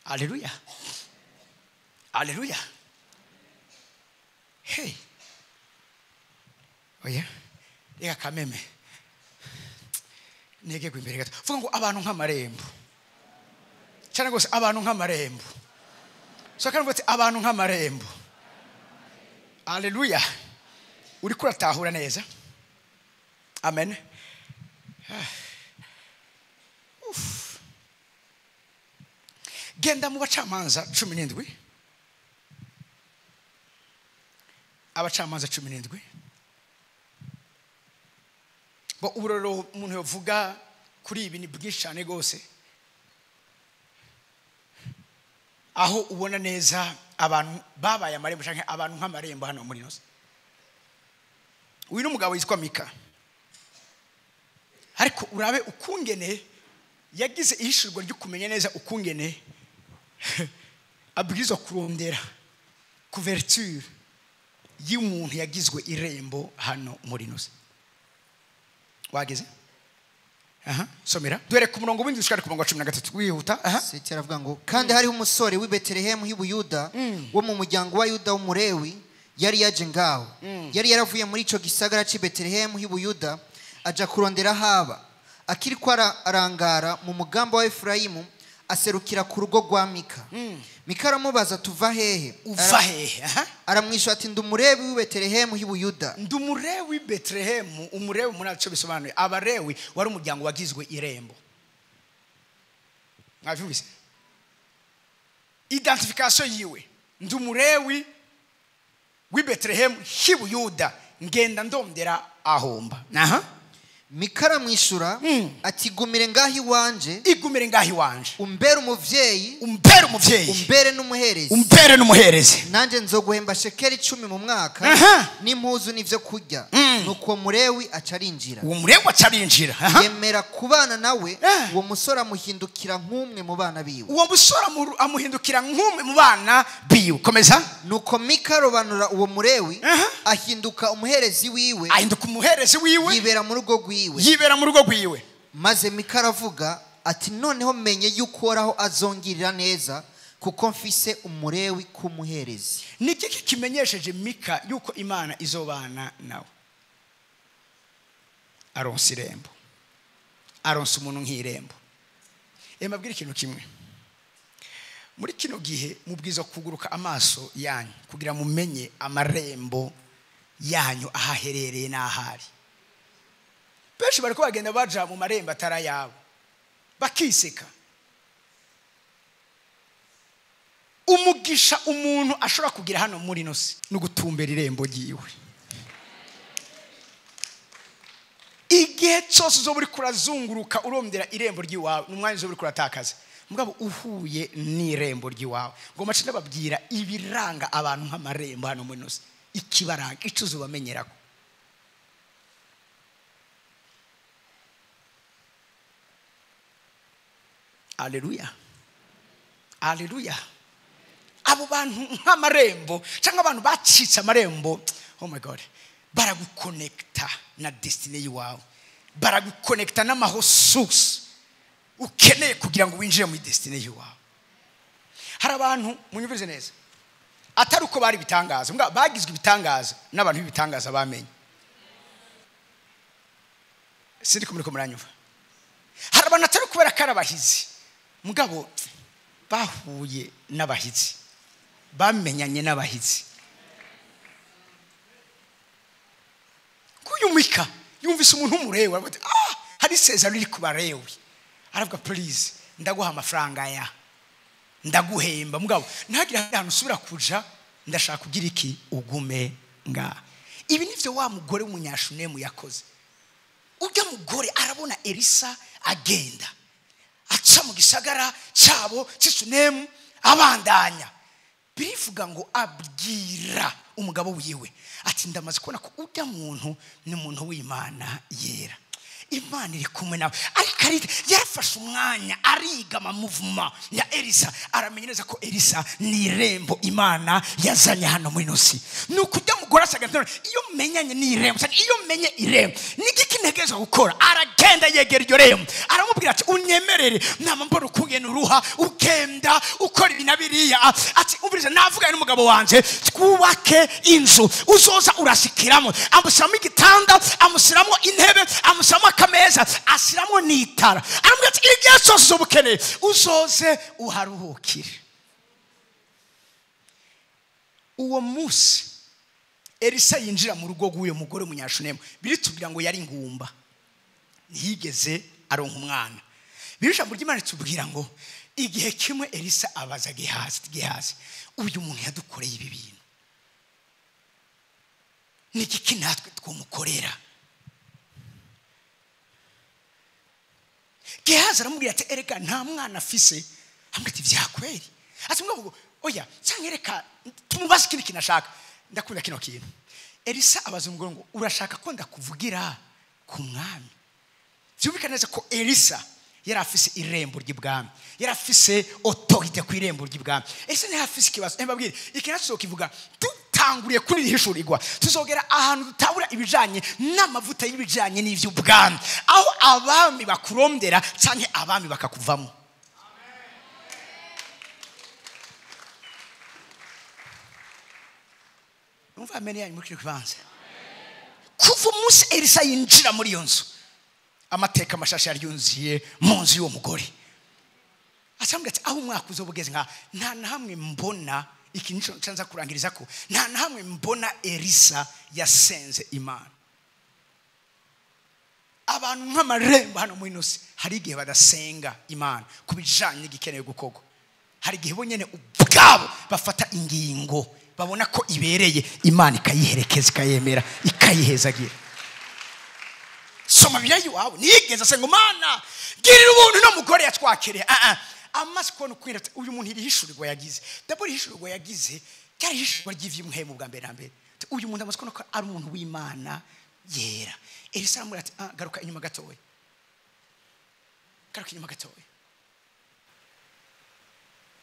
Haleluya. Haleluya. Hey. Oya. Ega kameme. Nege kwimbere gato. Vuga ngo abantu nk'amarembo. Cyane gose abantu nk'amarembo. So kandi ngo abantu nk'amarembo. Haleluya. Uri kuratahura neza. Amen. Genda mu bacamanza 17. Abacamanza 17. Bo uburoro umuntu yovuga kuri ibi ni bwishane gose. Aho ubona neza abantu babaye amarembo canke abantu nk'amarembo hano muri nose. Uyu n'umugabo yitwa Mika. Ariko urabe ukungene yagize ihishurwa ryo kumenya neza ukungene abwirizwa kurondera couverture y'umuntu yagizwe irembo hano muri nose. Wageze? somera dore ku murongo w'indi ushaka ku murongo wa 13 wihuta. Seti aravuga ngo kandi hariho umusore w'i Betelehemu h'i Buyuda wo mu muryango wa Yuda w'umurewi yari yaje ngaho. Yari yaravuye muri ico gisagara cy'i Betelehemu h'i Buyuda aja kurondera haba. Akiri ko arangara mu mugamba wa Efraimu aserukira ku rugo rwa Mika. Mika aramubaza tuva hehe? Uva hehe? Aramwisha ati ndumurewi w'i Betelehemu h'i Buyuda. Ndumurewi w'i Betelehemu. Umurewi muri aco bisobanuye abarewi wari umuryango wagizwe irembo. Mwavyumvise? Identification yiwe ndumurewi w'i Betelehemu h'i Buyuda ngenda ndondera ahomba. Mika aramwishura ati gumire ngahi wanje. Igumire ngahi wanje. Umbere umuvyeyi. Umbere umuvyeyi. Umbere n'umuherezi. Umbere n'umuherezi. Nanje nzoguhemba shekeri 10 mu mwaka n'impuzu n'ivyo kurya. Nuko murewi acarinjira. Uwo murewi acarinjira. Yemera kubana nawe. Uwo musore amuhindukira nk'umwe mu bana biwe. Uwo musore amuhindukira nk'umwe mu bana biwe. Komeza. Nuko Mika robanura uwo murewi ahinduka umuherezi wiwe. Ahinduka umuherezi wiwe. Yibera mu rugo yibera mu rugo rwiwe. Maze Mika aravuga ati noneho menye yuko Uhoraho azongirira neza kuko mfise umurewi kumuherezi. Niki kimenyesheje Mika yuko Imana izobana nawe? Aronse irembo. Aronse umuntu nk'irembo. Mabwira ikintu kimwe. Muri kino gihe mubwiza kuguruka amaso yanyu kugira mumenye amarembo yanyu ahaherereye n'ahari. Benshi bariko bagenda baja mu marembo atarayabo bakiseka. Umugisha umuntu ashobora kugira hano muri nosi no gutumbera irembo ryiwe. Igihe cyose uzo buri kurazunguruka urondera irembo ryiwawe n'umwanya uzo buri kuratakaza. Mugabo uhuye n'irembo ryiwawe ngo mace ndababwira ibiranga abantu nk'amarembo hano muri nosi ikibaranga icuzo bamenyerako. Haleluya. Haleluya. Abo bantu nk'amarembo cyangwa abantu bacitse amarembo, oh my God, baraguconnecta na destiny yawe. Baraguconnecta n'amahosusi ukeneye kugira ngo winjire mu destiny yawe. Hari abantu munyumvirize neza atari uko bari bitangaza, mbwa bagizwe ibitangaza n'abantu b'ibitangaza bamenye. Sindi kumuriko muranyumva. Hari abantu atari kubera karabahizi, mugabo bahuye n'abahizi, bamenyanye n'abahizi. Kuyumika yumvise umuntu umurewe aravuga hari Sezar uri kubarewe, aravuga please ndaguha amafaranga ya ndaguhemba, mugabo ntagira ahantu usubira kuja, ndashaka kugira iki ugume nga. Ibi nivyo wa mugore w'umunyashunemu yakoze. Ujya mugore arabona Elisa agenda aca mu gisagara cyabo cy'Ishunemu abandanya. Birivuga ngo abwira umugabo wiwe ati ndamaze kubona ko ujya muntu ni muntu w'Imana yera, Imana iri kumwe nawe. Ariko yarafashe umwanya ariga amuvuma ya Elisa, aramenyereza ko Elisa ni irembo Imana yazanye hano muri nosi. Nuko ujya mugora sagatano iyo menyanye ni irembo, iyo menye irembo niki kintegeza gukora, aragenda yegera iryo rembo aramubwira ati unyemerere nama mbona ukugena uruha ugenda ukora ibinabiriya. Ati ubiriza navuga n'umugabo wanje twubake inzu uzoza urashikiramo, amusiramo igitanda, amusiramo intebe, amusiramo akameza, asiramo n'itara. Aramubwira ati igihe cyose uzobukeneye uzoze uharuhukire. Uwo musi Elisa yinjira mu rugo rw'uyo mugore w'umunyashunemu, biritubwira ngo yari ngumba, ntiyigeze aronka umwana. Birishambo ry'Imana tubwira ngo igihe kimwe Elisa abaza Gehazi, uyu muntu yadukoreye ibi bintu, niki natwe twomukorera? Gehazi aramubwira ati erega nta mwana afise. Ambwira ati vyakweri? Ati ngo oya cyangireka tumubaze ikindi kinashaka, ndakunda kino kintu. Elisa abaza umugore ngo urashaka ko ndakuvugira ku mwami? Byumvikana neza ko Elisa yari afise irembo ry'ibwami, yari afise autorité ku irembo ry'ibwami. Ese ne afise kibazo mbabwire ikintu kivuga dutanguriye kuri rihishurirwa tuzogera ahantu dutabura ibijanye n'amavuta y'ibijanye n'ivy'ubwami aho abami bakurondera canke abami bakakuvamo. Umva amene yanyu muri kibanza. Kuva umunsi Elisa yinjira muri iyo nzu amateka amashasha yaryunziye mu nzu y'uwo mugore. Asambwe ati aho umwaka uzobugeze nka nta na hamwe mbona iki nico canza kurangiriza ko nta na hamwe mbona Elisa yasenze Imana. Abantu nk'amarembo hano mu inosi hari igihe badasenga Imana kubijanye n'igikeneye gukorwa. Hari igihe bonyene ubwabo bafata ingingo babona ko ibereye Imana ikayiherekeza ikayemera ikayihezagira. Soma Bibiliya yawe nigeze asenga Imana girira ubuntu no mugore yatwakereye amaze kubona ukwira uyu muntu irihishurirwa yagize dabori ihishurirwa yagize cyari ihishurirwa ry'ivy'umuhemu bwa mbere na mbere uyu muntu amaze kubona ko ari umuntu w'Imana yera. Elisa aramubwira ati garuka inyuma gatoya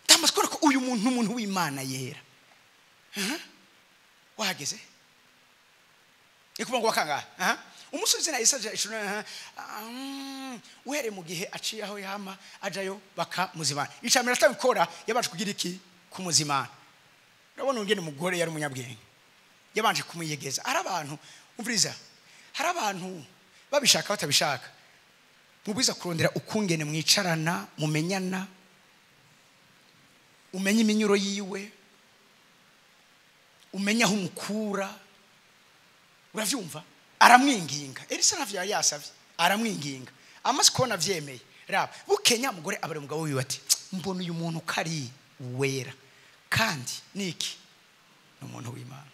ndamaze kubona ko uyu muntu n'umuntu w'Imana yera. Wahageze ikuvuga ngo wakanga umusubize na Elisa uhere mu gihe aciye aho yama ajayo bakamuzimana. Icamira atabikora yabanje kugira iki kumuzimana. Urabona ungene umugore yari umunyabwenge yabanje kumuyegeza. Ari abantu umviriza hari abantu babishaka batabishaka mubiza kurondera ukungene mwicarana mumenyana umenya iminyuro yiwe umenya aho umukura uravyumva aramwinginga. Elisa navyo yasavye aramwinginga amaze kubona vyemeye raba bukenya mugore abare mugabo wiwe ati mbona uyu muntu kari wera kandi niki n'umuntu w'Imana.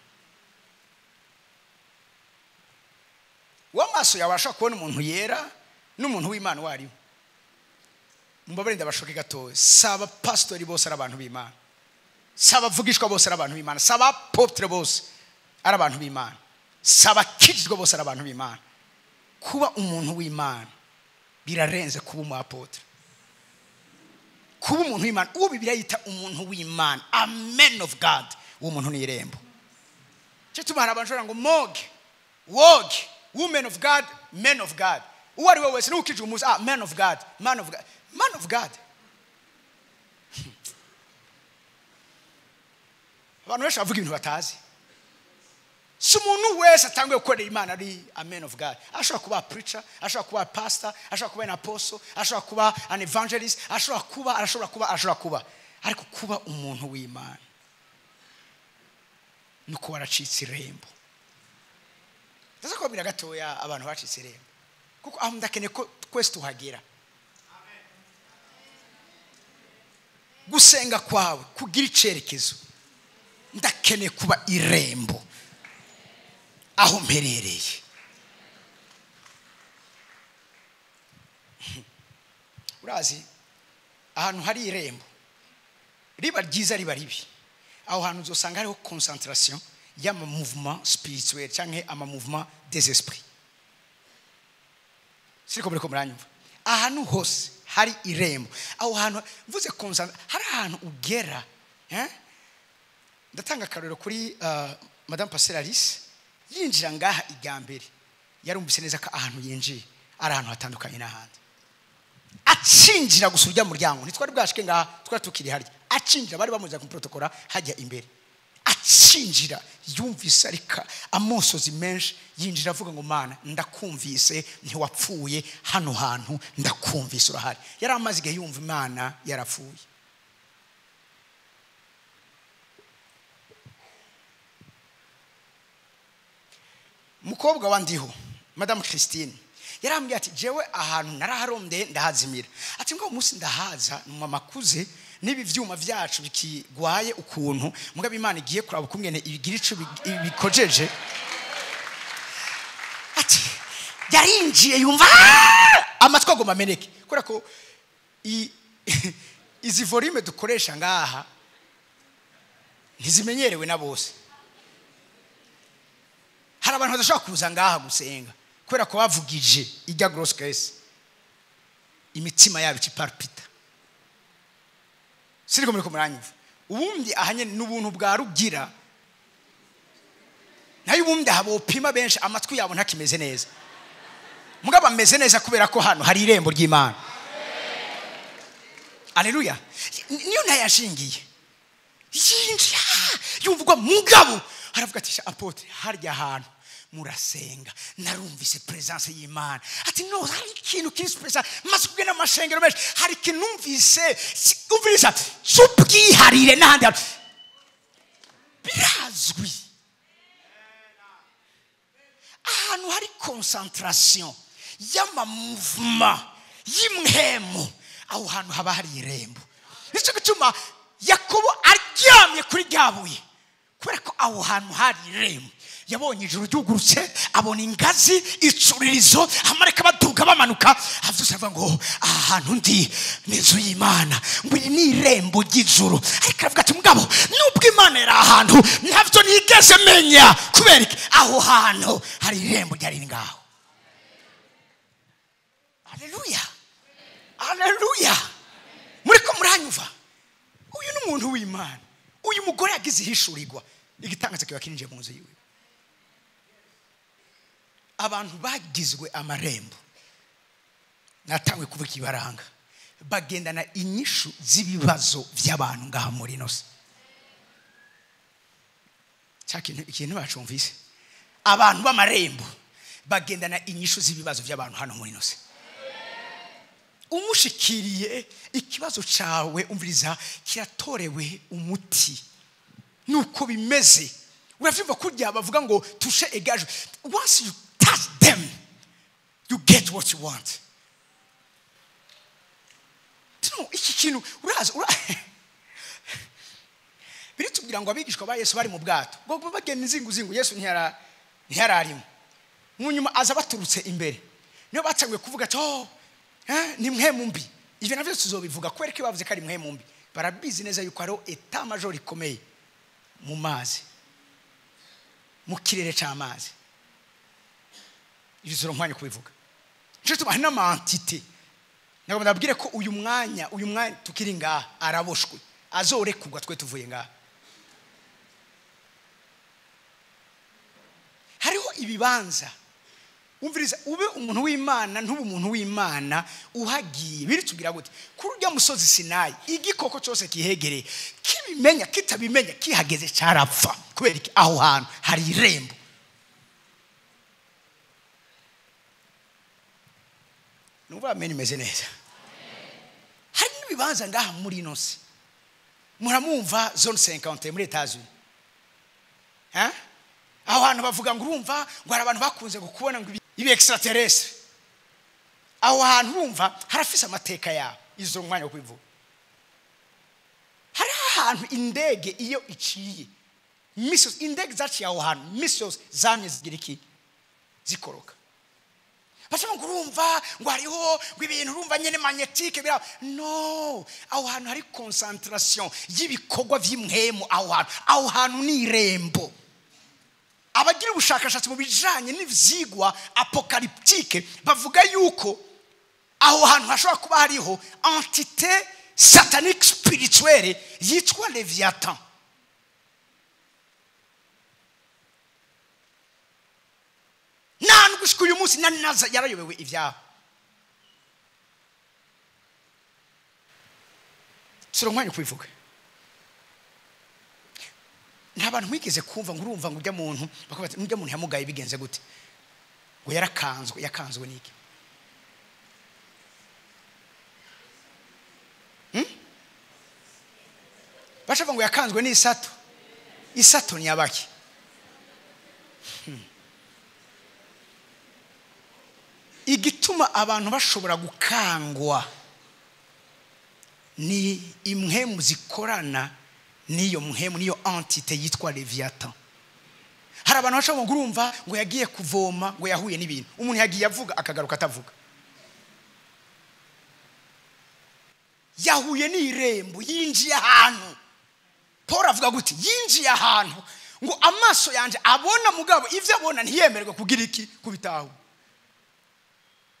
Wamaso yabasha kubona umuntu yera n'umuntu w'Imana wari mubabare ndabashoke gatoye saba pastori bose ari abantu b'Imana saba vugishwa bose ari abantu b'Imana saba apotre bose ari abantu b'Imana saba kijwe bose ari abantu b'Imana. Kuba umuntu w'Imana birarenze kuba umu apotre. Kuba umuntu w'Imana uwo Bibiliya yita umuntu w'Imana a man of God uwo muntu ni irembo. Cyo tumara abanjora ngo woge woman of God man of God uwo ari we wese n'ukije umuzi man of God abantu benshi bavuga ibintu batazi. Si umuntu wese atanguye gukorera Imana ari a man of God. Ashobora kuba preacher, ashobora kuba pastor, ashobora kuba an apostle, ashobora kuba an evangelist, ashobora kuba ariko kuba umuntu w'Imana nuko waracitse irembo. Ndaza kubabwira gatoya abantu bacitse irembo kuko aho ndakene ko twese tuhagera. Gusenga kwawe kugira icerekezo ndakene kuba irembo aho mperereye. Urazi ahantu hari irembo riba ryiza riba ribi aho hantu uzosanga hariho concentration y'ama mouvement spirituel canke ama mouvement des esprits. Siko muri ko muranyumva ahantu hose hari irembo aho hantu mvuze concentration hari ahantu ugera ndatanga karero kuri Madame Pasteur Alice yinjira ngaha igambere yarumvise neza ko ahantu yinjiye ari ahantu hatandukanye n'ahandi. Acinjira gusurya mu ryango nitwari bwashike ngaha twari tukiri harya acinjira bari bamuza ku protocol hajya imbere acinjira yumvise arika amosozi menshi yinjira avuga ngo Mana ndakumvise ntiwapfuye hano hantu ndakumvise urahari. Yari amaze igihe yumva Imana yarapfuye. Mukobwa wandiho Madame Christine yarambwiye ati jewe ahantu naraharondeye ndahazimira ati ngo umunsi ndahaza mama kuze nibi vyuma vyacu bikigwaye ukuntu mugabe Imana igiye kuraba kungene ibigira ico bikojeje ati yarinjiye yumva amatwi agoma ameneke kora ko izi volume dukoresha ngaha ntizimenyerewe na bose. Hari abantu badashobora kuza ngaha gusenga kubera ko bavugije ijya gross case imitima yabo icipalpita. Siriko muri ko muranyumva ubundi ahanye n'ubuntu bwa rugira bundi habo pima benshi amatwi yabo ntakimeze neza mugabo ameze neza kubera ko hano hari irembo ry'Imana. Haleluya. Niyo nayashingiye yinjira yumvugwa mugabo haravuga ati apotre harya ahantu murasenga narumvise presence y'Imana ati no hari ikintu kinspesa masubwe n'amashengero menshi hari ikintu numvise umvise subwiharire n'ahandi birazwi ahantu hari concentration y'amamuvement y'imhemo aho hantu haba hari irembo. Nicyo gituma Yakobo aryamye kuri ryabuye kubera ko aho hantu hari irembo. Yabonye ijuru ryugurutse abona ingazi icuririzo amareka baduga bamanuka avuze avuga ngo ahantu ndi n'inzu y'Imana ngo ni irembo ry'ijuru. Ariko avuga ati mugabo nubwo Imana era ahantu ntavyo nigeze menya kubera iki aho hantu hari irembo ryari ngaho. Haleluya. Haleluya. Muriko muranyumva uyu n'umuntu w'Imana uyu mugore yagize ihishurirwa igitangaza kiba kinje mu nzu yiwe. Abantu bagizwe amarembo natangwe kuvuga ibaranga bagendana inyishu z'ibibazo by'abantu ngaha muri nose. Ikintu bacumvise abantu b'amarembo bagendana inyishu z'ibibazo by'abantu hano muri nose. Umushikiriye ikibazo cawe umviriza kiratorewe umuti nuko bimeze. Uravyumva kurya bavuga ngo toucher égage. Once you touch them you get what you want. Iki kintu uraza biritubwira ngo abigishwa ba Yesu bari mu bwato ngo bagenda inzingu Yesu ntiyararimo mu nyuma aza baturutse imbere niyo batangwe kuvuga ati ni mhemu mbi. Ivyo navyo tuzobivuga kwereka bavuze ko ari mhemu mbi barabizi neza yuko ari etat major ikomeye mu mazi mu kirere cy'amazi. Ivyo zoro mwanya kubivuga cyo tuba na mantite nabo ndabwire ko uyu mwanya tukiri ngaha araboshwe azorekugwa twe tuvuye ngaha. Hariho ibibanza umviriza ube umuntu w'Imana ntube umuntu w'Imana uhagiye biritubwira gute kurya musozi Sinayi igikoko cyose kihegereye kibimenya kitabimenya kihageze cyarapfa kubera iki aho hantu hari irembo. Numva ameni meze neza. Hari nibibanza ngaha muri nose muramumva zone 50 muri Etats-Unis aho hantu bavuga ngo urumva ngo hari abantu bakunze kubona ngo ibi extraterrestre aho hantu urumva harafise amateka yabo izo mwanya wo kwivuga. Hari ahantu indege iyo iciye missiles indege zaciye aho hantu missiles zamye zigira iki zikoroka basema ngo urumva ngo hariho ngo ibintu urumva nyene magnetique bira no aho hantu hari concentration y'ibikogwa vy'imhemu aho hantu ni irembo. Abagira ubushakashatsi mu bijanye n'ivyigwa apocalyptique bavuga yuko aho hantu hashobora kuba hariho entité satanique spirituelle yitwa Leviathan. Nanu gushika uyu munsi naza yarayobewe ivyaho. Sura mwanya kubivuga. Nta bantu mwigeze kumva ngo urumva ngo ujya muntu bakubata ujya muntu yamugaye bigenze gute ngo yakanzwe niki bashava ngo yakanzwe ni isato ni yabaki igituma abantu bashobora gukangwa ni imhemu zikorana niyo mhemu niyo entité yitwa Leviathan. Hari abantu bashobora ngurumva ngo yagiye kuvoma ngo yahuye n'ibintu umuntu yagiye avuga akagaruka atavuga yahuye n'irembo yinjiye ahantu. Paul avuga gute yinjiye ahantu ngo amaso yanje abona mugabo ivyo abona ntiyemererwe kugira iki kubitaho.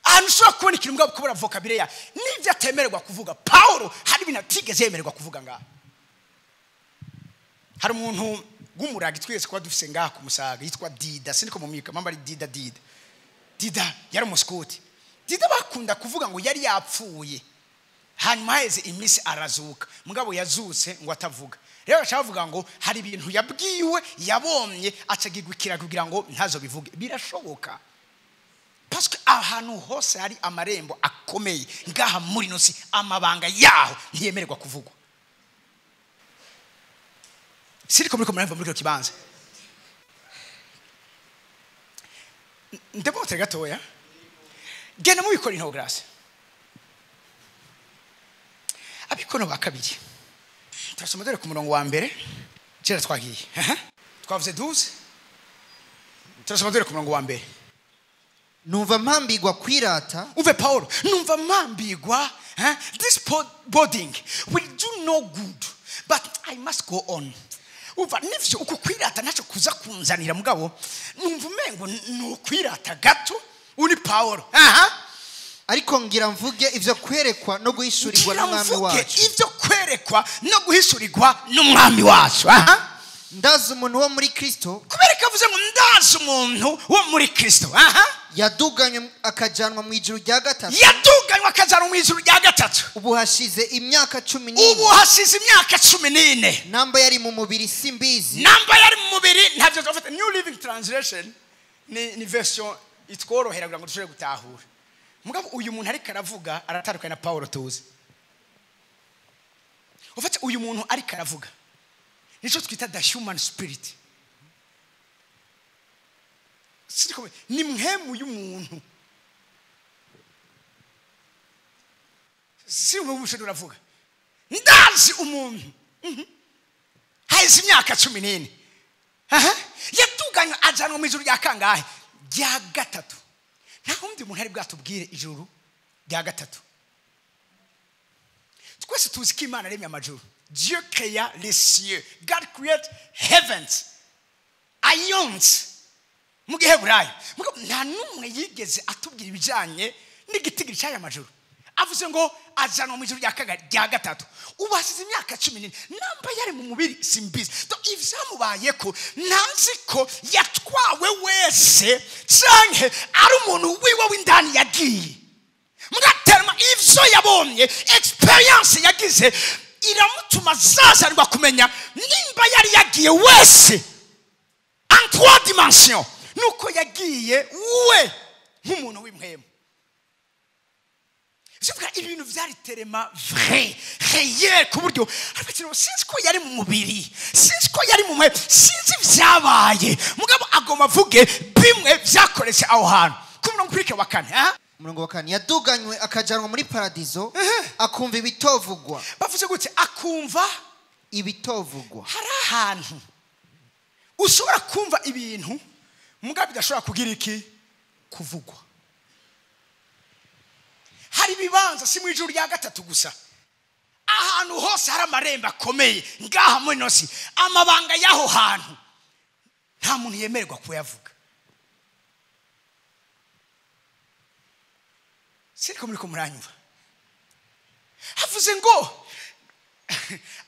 Anshobora kubona ikintu mugabo kubura vocabulary ya nivyo atemererwa kuvuga. Paulo hari ibintu atigeze yemererwa kuvuga ngaho. Hari umuntu gumuragi twese kwa dufise ngaha ku Musaga yitwa Dida siniko mumika mamba ari Dida yari umuskuti. Dida bakunda kuvuga ngo yari yapfuye hanyuma heze imisi arazuka mugabo yazutse ngo atavuga. Rero acavuga ngo hari ibintu yabwiwe yabomye acagigwikira kugira ngo ntazo bivuge. Birashoboka parce que ahantu hose hari amarembo akomeye ngaha muri nosi amabanga yaho ntiyemererwa kuvugwa. Siriko muri komera muri kibanza ndebo gatoya gena mu bikora into grace abikono bakabiri turasoma dore ku murongo wa mbere cyera twagiye twavuze 12 turasoma dore ku murongo wa mbere numva mpambigwa kwirata uve Paulo numva mpambigwa this boarding will do no good but I must go on. Uva nivyo uko kwirata naco kuza kunzanira mugabo numva umengo no kwirata gato uri Paulo ariko ngira mvuge ivyo kwerekwa no guhishurirwa n'umwami wacu ivyo kwerekwa no guhishurirwa n'umwami wacu ndazi umuntu wo muri Kristo kubereka avuze ngo ndazi umuntu wo muri Kristo yaduganywe akajanwa mu ijuru rya gatatu ubu hashize imyaka 14 namba yari mu mubiri simbizi ntavyo twafata New Living Translation ni version itworohera kugira ngo dushobore gutahura mugabo uyu muntu ariko aravuga aratandukanye na Paulo tuzi ufate uyu muntu ariko aravuga nico twita the human spirit ni mhemu y'umuntu si umushe duravuga ndazi umuntu haizi imyaka 14 yatuganywa ajanwa mu ijuru rya kangahe rya gatatu nta undi muntu ari bwatubwire ijuru rya gatatu twese tuzi ko Imana aremye amajuru. Dieu créa les cieux. God create heavens. Ions. Mu Giheburayo nta numwe yigeze atubwira ibijanye n'igitigiri cy'aya majuru. Avuze ngo ajanwa mu ijuru rya gatatu. Ubasize imyaka 14 namba yari mu mubiri simbizi. To ivyamubayeko ntazi ko yatwawe wese canke ari umuntu wiwe w'indani yagiye. Mugaterma ivyo yabonye experience yagize iramutuma zazarwa kumenya nimba yari yagiye wese en 3 dimensions nuko yagiye we nk'umuntu w'imhemu. Sibwa ibintu vyari terema vrai réel ku buryo ariko sinzi ko yari mu mubiri sinzi ko yari mu mwe sinzi vyabaye mugabo agoma vuge bimwe vyakoresha aho hantu ku murongo wa kane umurongo wa kane yaduganywe akajanwa muri paradizo akumva ibitovugwa. Bavuze gute akumva ibitovugwa? Hari ahantu ushobora kumva ibintu mugabo bidashobora kugira iki kuvugwa. Hari ibibanza si mu ijuru rya gatatu gusa ahantu hose hari amarembo akomeye ngaha muri nosi amabanga yaho hantu nta muntu yemererwa kuyavuga. Siriko muri ko muranyumva havuze ngo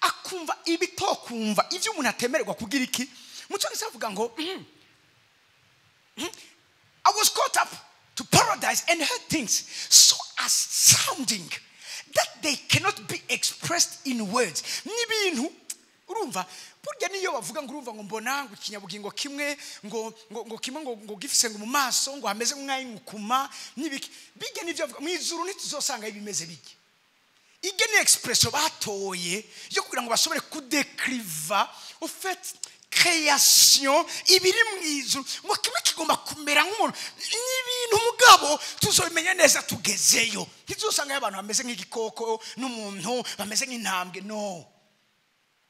akumva ibitokumva ivyo umuntu atemererwa kugira iki muco ngisavuga ngo I was caught up to paradise and heard things so astounding that they cannot be expressed in words. N'ibintu urumva burya niyo bavuga ngo urumva ngo mbona ngo kinyabugingo kimwe ngo kimwe ngo gifise ngo mu maso ngo hameze nk'ay'inkuma nibiki bijya nivyo mu ijuru ntituzosanga ibimeze bige ige ni expression batoye yo kugira ngo bashobore kudekriva au fait création ibiri mu ijuru ngo kimwe kigomba kumera nk'umuntu n'ibintu mugabo tuzomenya neza tugezeyo ntituzosanga abantu bameze nk'igikoko n'umuntu bameze nk'intambwe no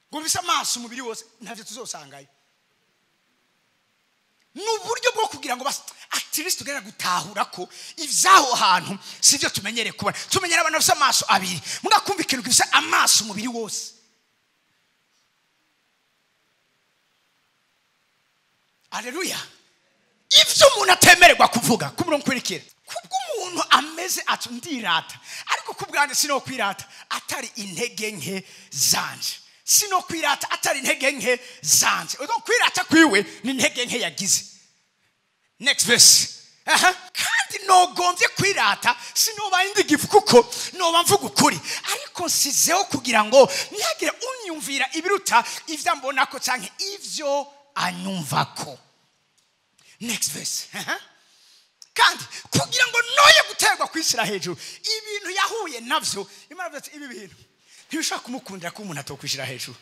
ngo bisa amaso umubiri wose ntavyo tuzosangayo. N'uburyo bwo kugira ngo at least tugera gutahura ko ivyaho hantu sivyo tumenyere kuba tumenyera abantu bafite amaso abiri mugakumva ikintu gifisa amaso umubiri wose. Haleluya. Ivyo umuntu atemererwa kuvuga ku murongo kwirikira kubwo umuntu ameze atundirata ariko kubwande sino kwirata atari intege nke zanje sino kwirata atari intege nke zanje uzo kwirata kwiwe ni intege nke yagize. Next verse. Kandi nogombye kwirata sinoba indigifu kuko noba mvuga ukuri ariko nsizeho kugira ngo ntihagire unyumvira ibiruta ivyo mbona ko canke ivyo anyumvako. Next verse. Kandi kugira ngo noye guterwa kwishira hejuru ibintu yahuye navyo Imana ivuze ibi bintu ntibishaka kumukundira ko umuntu atokwishira hejuru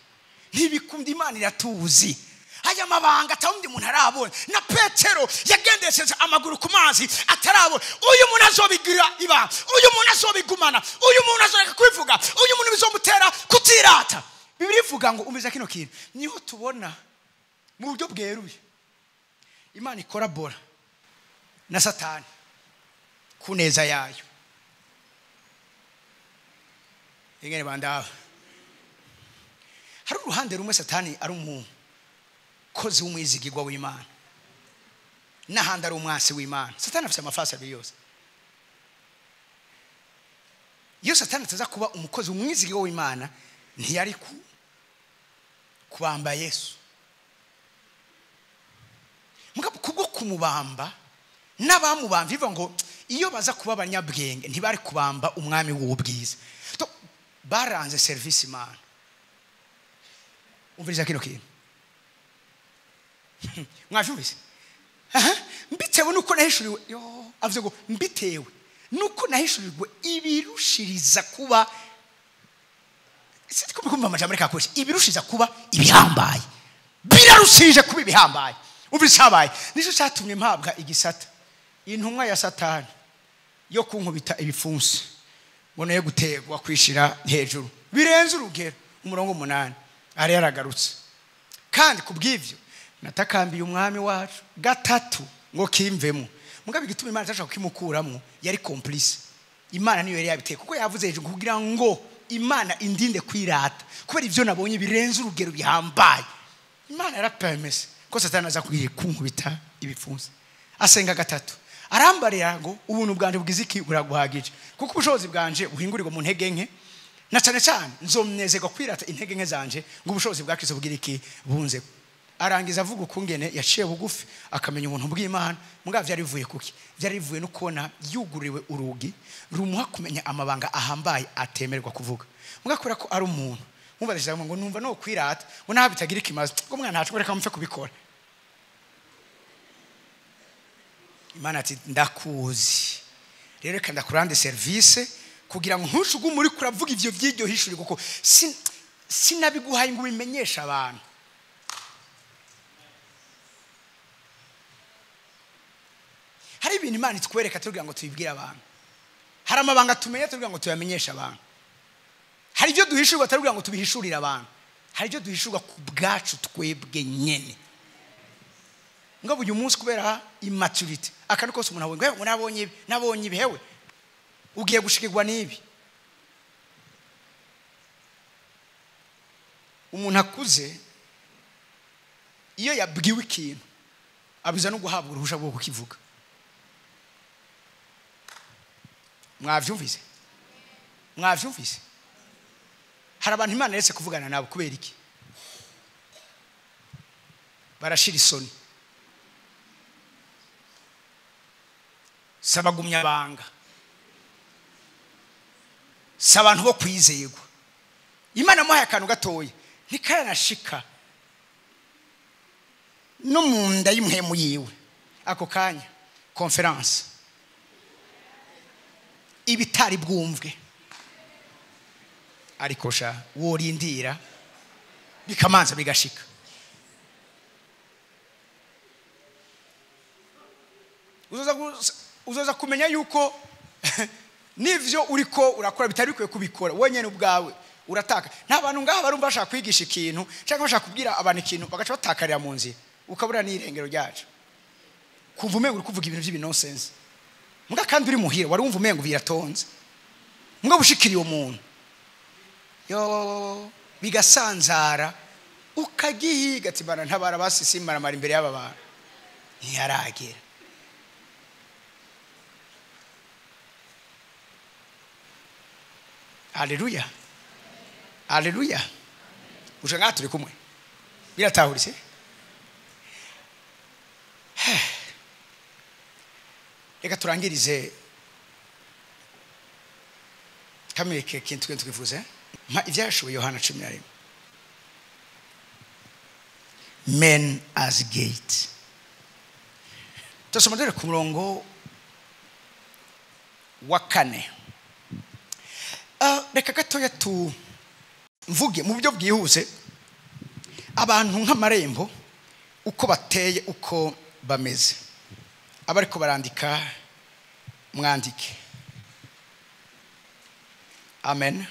ntibikunda Imana iratuzi aya mabanga atawundi umuntu arabona na Petero yagendesheje amaguru ku mazi atarabona uyu muntu azobigira iba uyu muntu azobigumana uyu muntu azoreka kwivuga uyu muntu bizomutera kutirata. Bibiri ivuga ngo umeze kino kintu niho tubona mu buryo bweruye Imana ikorabora na Satani kuneza yayo. Ingene bandaba hari uruhande rumwe Satani ari umukozi w'umwizigirwa w'Imana n'ahandi ari umwasi w'Imana. Satani afite amafasi abiri yose. Iyo Satani ataza kuba umukozi w'umwizigirwa w'Imana ntiyari kubamba Yesu. Mugabo kubwo kumubamba n'abamubamba bivuga ngo iyo baza kuba abanyabwenge ntibari kubamba umwami w'ubwiza. Baranze service Imana. Umviriza kino kintu. Mwavyumvise? Mbitewe nuko nahishuriwe avuze ngo mbitewe nuko nahishuriwe ibirushiriza kuba sitiko bikumva amajambo reka koshi ibirushiriza kuba ibihambaye. Birarushirije kuba ibihambaye. Umviriza habaye nico cyatumye mpabwa igisata intumwa ya Satani yo kunkubita ibifunsi ngo naye gutegwa kwishira hejuru birenze urugero. Umurongo 8 ari yaragarutse kandi kubw'ivyo natakambiye umwami wacu gatatu ngo kimvemo. Mugabe gituma Imana itashaka kimukuramo yari complice. Imana niyo yari yabiteye kuko yavuze hejuru kugira ngo Imana indinde kwirata kubera ivyo nabonye birenze urugero bihambaye. Imana yarapemese ko Satani aza kunkubita ibifunsi. Asenga gatatu arambarira ngo ubuntu bwanje bwiziki buraguhagije kuko ubushobozi bwanje buhingurirwa mu ntege nke na cyane cyane nzomnezerwa kwirata intege nke zanje ngo ubushobozi bwa Kristo bugira iki bunze. Arangiza avuga ukungene yaciye bugufi akamenya ubuntu bw'Imana. Mugabo byari bivuye kuki? Byari bivuye no kubona yuguriwe urugi rumuha kumenya amabanga ahambaye atemerwa kuvuga. Mugakora ko ari umuntu mubazije ngo numva no kwirata ngo naho bitagira ikimazo ngo mwana ntacyo reka mupfe kubikora. Imana ati ndakuzi rero kandi ndakurande service kugira ngo ntushugu muri kuravuga ivyo vy'iryo hishuri kuko sinabiguhaye ngo bimenyesha abantu. Hari ibintu Imana itwereka tugira ngo tubibwire abantu. Hari amabanga tumenya tugira ngo tuyamenyeshe abantu. Hari ibyo duhishurwa tugira ngo tubihishurira abantu. Hari ibyo duhishurwa ku bwacu twebwe nyene. Ngabo uyu munsi kubera immaturity akandi kose umuntu abonye nabonye ibihewe ugiye gushikirwa nibi. Umuntu akuze iyo yabwiwe ikintu abiza no guhabwa uruhusha rwo kukivuga. Mwavyumvise? Hari abantu Imana yaretse kuvugana nabo kubera iki? Barashira isoni. Sabagumya banga. Sabantu bo kwizegwa. Imana muhaye akantu gatoye ntikanashika no munda y'imhemu yiwe. Ako kanya conference ibitari bwumvwe ariko sha worindira bikamanza bigashika. Uzoza kumenya yuko nivyo uriko urakora bitari bikwiye kubikora wenyene ubwawe urataka. Nta bantu ngaha barumva bashaka kwigisha ikintu cyangwa bashaka kubwira abantu ikintu bagaca batakarira mu nzira ukabura n'irengero ryacu. Kumva umengo uri kuvuga ibintu by'ibinonsense. Muga kandi uri muhira wari wumva umengo biratonze. Muga bushikiriye umuntu. Yo bigasanzara ukagihiga tibana ntabara basisimara mara imbere y'aba bantu. Ntiyaragera. Haleluya. Haleluya. uje ngaha turi kumwe biratahuritse reka turangirize kameke kintu twifuze mpa ibyashoboye Yohana 11 men as gate tusoma ku murongo wa 4 reka gatoya tu mvuge mu buryo bwihuse abantu nk'amarembo uko bateye uko bameze abariko barandika mwandike amen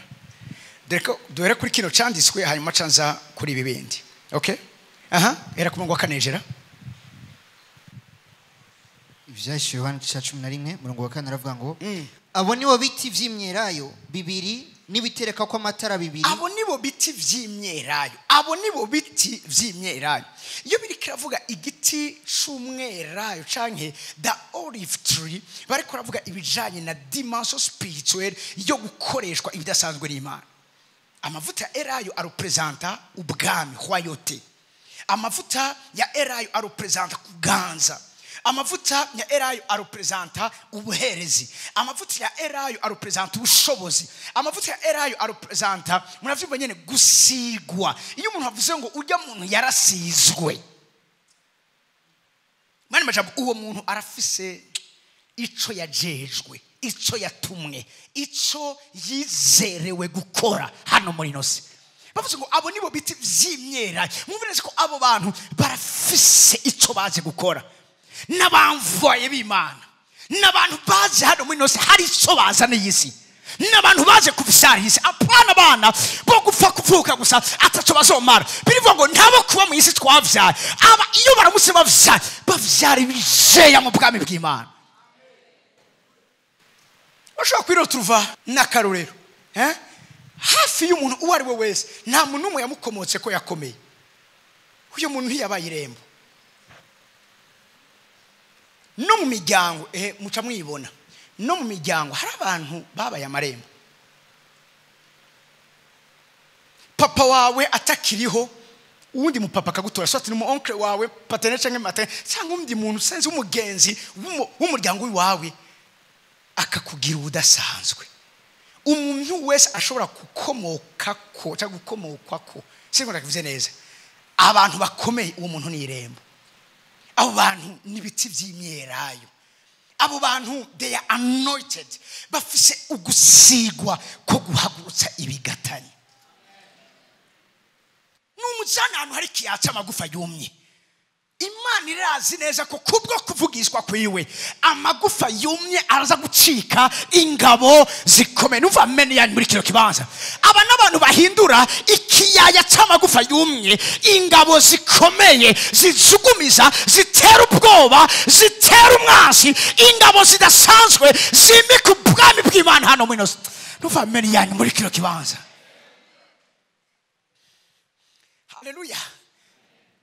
duhere kuri kino cyanditswe hanyuma canza kuri ibi bindi okay era ku murongo wa 4 jera ivyashiwe Yohana 11 murongo wa 4 aravuga ngo abo nibo biti vy'imyelayo bibiri nibitereka kwa matara bibiri abo nibo biti vy'imyelayo abo nibo biti vy'imyelayo iyo biri kiravuga igiti c'umwelayo canke the olive tree bari kuravuga ibijanye na dimension spirituelle yo gukoreshwa ibidasanzwe n'Imana amavuta ya elayo arepresenta ubwami royauté amavuta ya elayo arepresenta kuganza amavuta ya elayo arepresenta ubuherezi amavuta ya elayo arepresenta ubushobozi amavuta ya elayo arepresenta munavyumva nyene gusigwa iyo umuntu avuze ngo urya muntu yarasizwe mani majambo uwo muntu arafise ico yajejwe ico yatumwe ico yizerewe gukora hano muri nose bavuze ngo abo nibo biti vy'imyelayo mubireze ko abo bantu barafise ico baje gukora n'abamvoye b'Imana n'abantu baje hano muri nose hari ico bazana y'isi n'abantu baje kuvyara y'isi apana abana bo gupfa kuvuka gusa ataco bazomara birivuga ngo ntabo kuba mu isi twavyara aba iyo baramutse bavyara ibijeya mu bwami bw'Imana ushobora kwirotuva n'akarorero hafi y'umuntu uwo ari we wese nta muntu umwe yamukomotse ko yakomeye uyo muntu ntiyabaye irembo no mu miryango muca mwibona no mu miryango hari abantu babaye amarembo papa wawe atakiriho uwundi mupapa akagutora so ati ni mu oncle wawe patene canke matene cyangwa undi muntu senze umugenzi w'umuryango wawe akakugira ubudasanzwe umuntu wese ashobora gukomoka ko cyangwa gukomokwa ko singo ndakivuze neza abantu bakomeye uwo muntu ni irembo abo bantu nibiti vy'imyelayo abo bantu they are anointed bafise ugusigwa ko guhagurutsa ibigatanye n'umujana ahantu hari kiyaca amagufa yumye Imana irazi neza ko kubwo kuvugishwa kwiwe amagufa yumye araza gucika ingabo zikomeye nuva mene yani muri kino kibanza aba n'abantu bahindura ikiyaya c'amagufa yumye ingabo zikomeye zizugumiza zitera ubwoba zitera umwansi ingabo zidasanzwe zimika ubwami bw'Imana hano muri nose nuva mene yani muri kino kibanza haleluya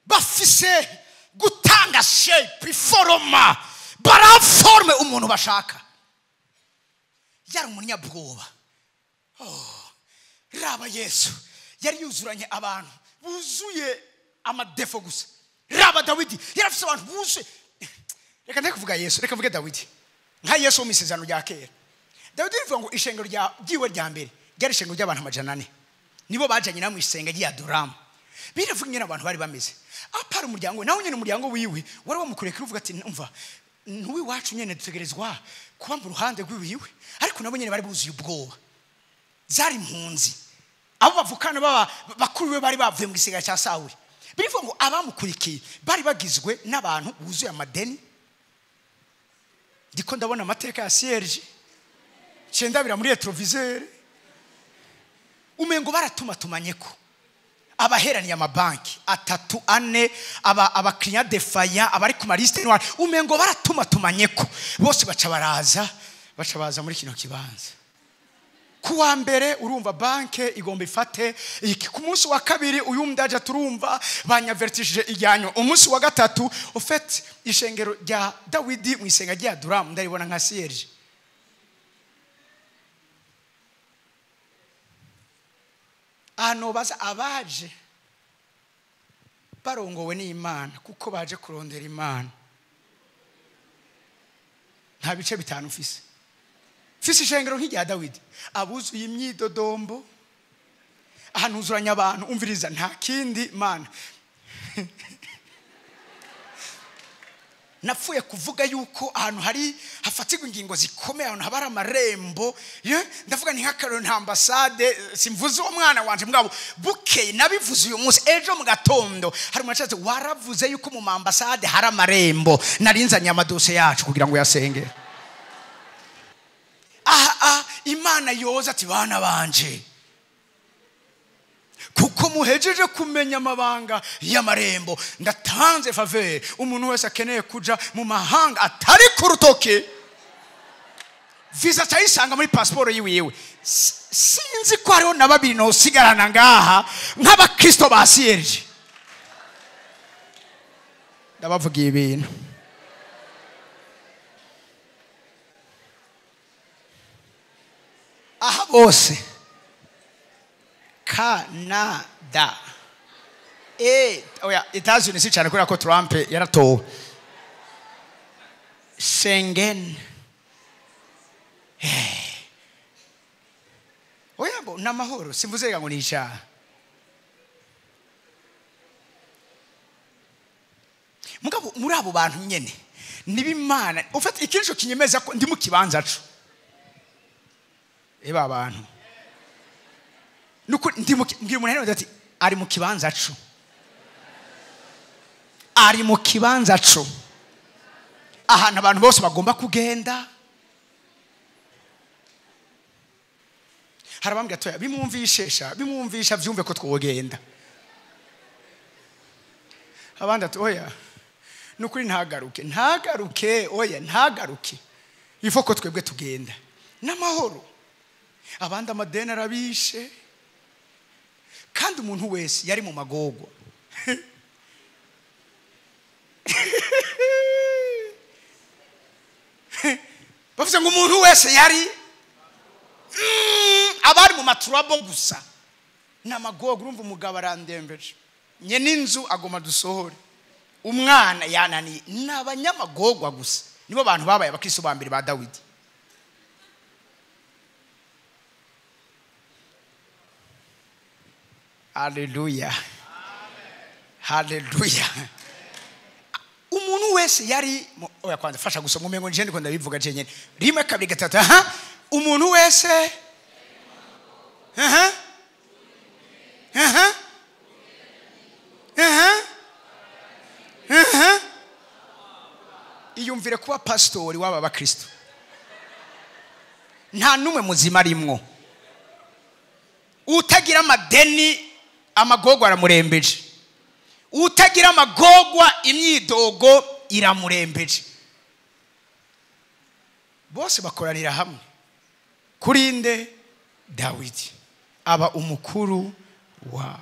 bafise gutanga shape iforoma baraforme umuntu bashaka yari umunyabwoba raba Yesu yari yuzuranye abantu buzuye amadefo gusa raba Dawidi yarafise abantu buzuye reka ndekuvuga Yesu reka mvuge Dawidi nka Yesu mu isezerano rya kera Dawidi bivuga ngo ishengero ryiwe rya mbere ryari ishengero ry'abantu 400 nibo bajanye namwe isenga ry'Adoramu biravuga nyine abantu bari bameze apara umuryango nawe nyine umuryango wiwe wari wamukurekera uvuga ati umva ntuwi wacu nyene dutegerezwa kuba mu ruhande rw'iwiwe ariko nabo nyene bari buzuye ubwoba zari impunzi abo bavukana bakuru we bari bavuye mu gisigara cya Sawuli bivuga ngo abamukurikiye bari bagizwe n'abantu buzuye amadeni ndiko ndabona amateka ya Serge cendabira muri retroviseur umengo baratuma tumanyeko abaheraniye amabanki 3 4 aba client defaya abari ku maliste noire umengo baratuma tumanyeko bose baca baza muri kino kibanza kuwa mbere urumva banke igomba ifate iki ku munsi wa kabiri uyu mdaje turumva banyavertishije ijyanyo umunsi wa gatatu ofete ishengero rya Dawidi mu isenga rya Adoramu ndaribona nka Serge ano baza abaje barongowe n'Imana kuko baje kurondera Imana. Nta bice bitanu ufise ishengero nk'irya Dawidi, abuzuye imyidodombo, ahantu huzuranya abantu. Umviriza, nta kindi Mana napfuye kuvuga yuko ahantu hari hafatirwa ingingo zikomeye, ahantu habara amarembo, ndavuga ni nk'akarero nta ambasade. Simvuze uwo mwana wanje mugabo bukeye nabivuze uyu munsi. Ejo mu gatondo hari umushatse waravuze yuko mu ambasade hari amarembo. Narinzanye amadose yacu kugira ngo yasenge. Imana yoza ati bana banje, kuko muhejeje kumenya amabanga y'amarembo, ndatanze faveur. Umuntu wese akeneye kuja mu mahanga atari ku rutoke, visa cyayisanga muri passport yiwe. Sinzi ko hariho na babiri no sigarana ngaha nk'abakristo ba CRG. Ndabavugiye ibintu. Aha bose Canada, oya Etats-Unis cyane kubera ko Trump yaratowe. Schengen, oya bo namahoro. Simvuze ngo ni icyaha. Mugabo muri abo bantu nyene nibimana ufata ikintu kinyemeza ko ndi mu kibanza cyo. Eba abantu nuko ndi mbwira umuntu ati ari mu kibanza cyo, ari mu kibanza cyo, ahantu abantu bose bagomba kugenda. Harabambye atoya bimwumvisha byumve ko twogenda. Abandi ati oya nukuri ntagaruke, oya ntagaruke, ifo ko twebwe tugenda n'amahoro. Abandi amadeni arabishe, kandi umuntu wese yari mu magogwa. Bavuze ngo umuntu wese yari abari mu maturabo gusa n'amagogwa. Urumva umugabo arandembeje, nye n'inzu agoma dusohore, umwana yananiye. N'abanyamagogwa gusa nibo bantu babaye abakristo ba mbere ba Dawidi. Haleluya, haleluya. Umuntu wese yari oya kwanza fasha gusoma umengo nje ndiko ndabivuga jenyene. Rimwe kabiri gatatu. Umuntu wese iyumvire kuba pastori w'aba bakristo. Nta numwe muzima arimwo. Utagira amadeni amagogwa aramurembeje, utagira amagogwa imyidogo iramurembeje. Bose bakoranira hamwe kurinde Dawidi aba umukuru wa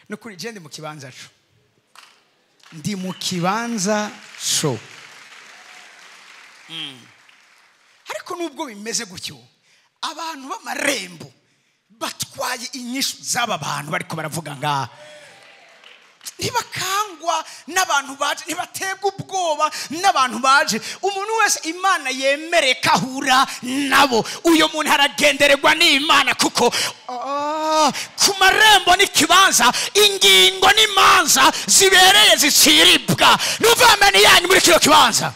nukuri je ndi mu kibanza cyo, ndi mu kibanza cyo. Ariko nubwo bimeze gutyo, abantu b'amarembo batwaye inyishu z'aba bantu bariko baravuga ngaha. Ntibakangwa n'abantu baje, ntibatebwa ubwoba n'abantu baje. Umuntu wese Imana yemere kahura nabo, uyo muntu aragendererwa n'Imana, kuko ku marembo n'ikibanza ingingo n'imanza zibereye ziciribwa. Nuvamene yanyu muri kino kibanza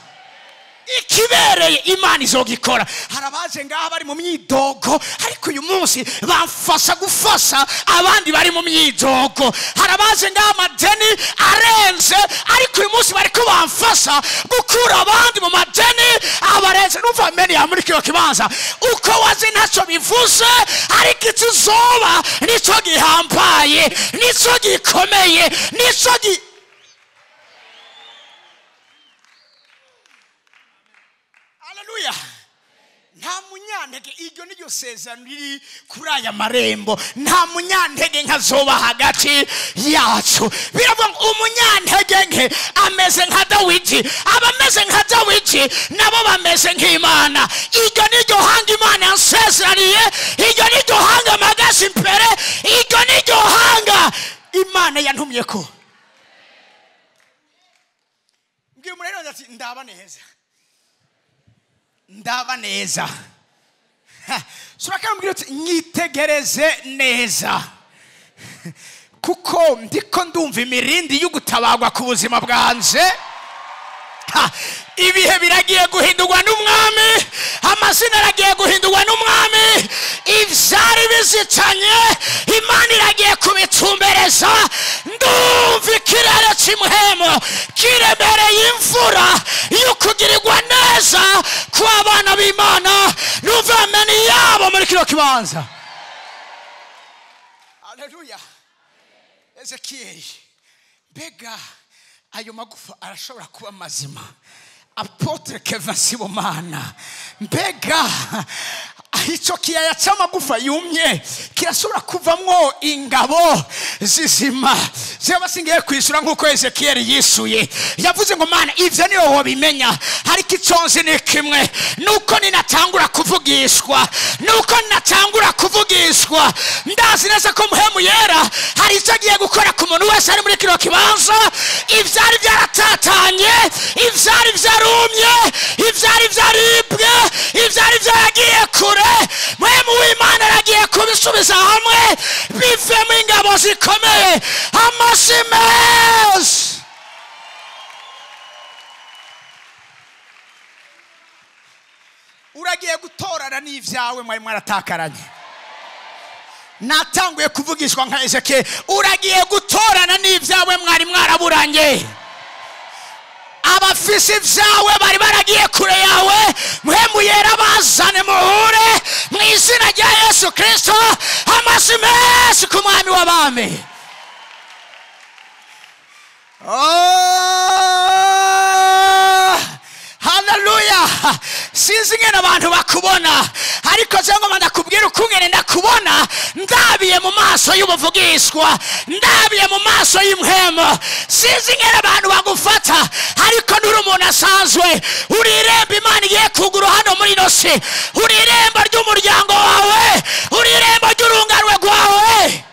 ikibereye Imana izogikora. Harabaje ngaha bari mu myidogo, ariko uyu munsi bafasha gufasha abandi bari mu myidogo. Harabaje ngaha amadeni arenze, ariko uyu munsi bariko bamfasha gukura abandi mu madeni abarenze. Nuvamene ya muri kino kibanza uko wazi ntacyo bivuze, ariko ikizoba nico gihambaye, nico gikomeye, nico nta munyantege iryo niryo sezerano riri kuri aya marembo nta munyantege nkazoba hagati yacu biravuga ngo umunyantege nke ameze nka Dawidi abameze nka Dawidi nabo bameze nk'Imana iryo niryo hanga Imana yansezeraniye iryo niryo hanga magazi imbere iryo niryo hanga Imana yantumye ko ngiye muri rero ati ndaba neza Surakambwira ati nyitegereze neza kuko ndiko ndumva imirindi y'ugutabagwa ku buzima bwanje ibihe biragiye guhindurwa n'umwami amazina aragiye guhindurwa n'umwami ivyari bizicanye Imana iragiye kubitumbereza ndumva ikirere cy'umuhemo kiremereye imvura y'ukugirirwa neza ku abana b'Imana numva ameni yabo muri kino kibanza. Haleluya. Ezekiel mbega ayo magufa arashobora kuba mazima Apotre Kevin Sibomana mbega icyo kiyaya cy'amagufa yumye kirashobora kuvamwo ingabo zizima z'abasingiye kwisura nk'uko Ezekiel yisuye yavuze ngo Mana ivyo niyo wobimenya ariko iconze ni kimwe nuko ninatangura kuvugishwa ndazi neza ko muhemu yera hari icyo agiye gukora ku muntu wese ari muri kino kibanza ivyari byaratatanye ivyari vyarumye ivyari vyaribwe ivyari vyaragiye kure muhemu w'Imana aragiye kubisubiza hamwe bivemo ingabo zikomeye amasimes uragiye gutorana n'ivyawe mwari mwaratakaranye natanguye kuvugishwa nka Ezekiel uragiye gutorana n'ivyawe mwari mwaraburanye abafisi vyawe bari baragiye kure yawe muhemu yera bazane muhure mu izina rya Yesu Kristo amasimes ku mwami w'abami. Haleluya. Sinzi ngene abantu bakubona ariko cyangwa ndakubwira ukungene ndakubona ndabiye mu maso y'ubuvugishwa ndabiye mu maso y'imhemo sinzi ngene abantu bagufata ariko nuri umuntu asanzwe uriremba Imana igiye kugura hano muri nosi uriremba ry'umuryango wawe uriremba ry'urunganwe rwawe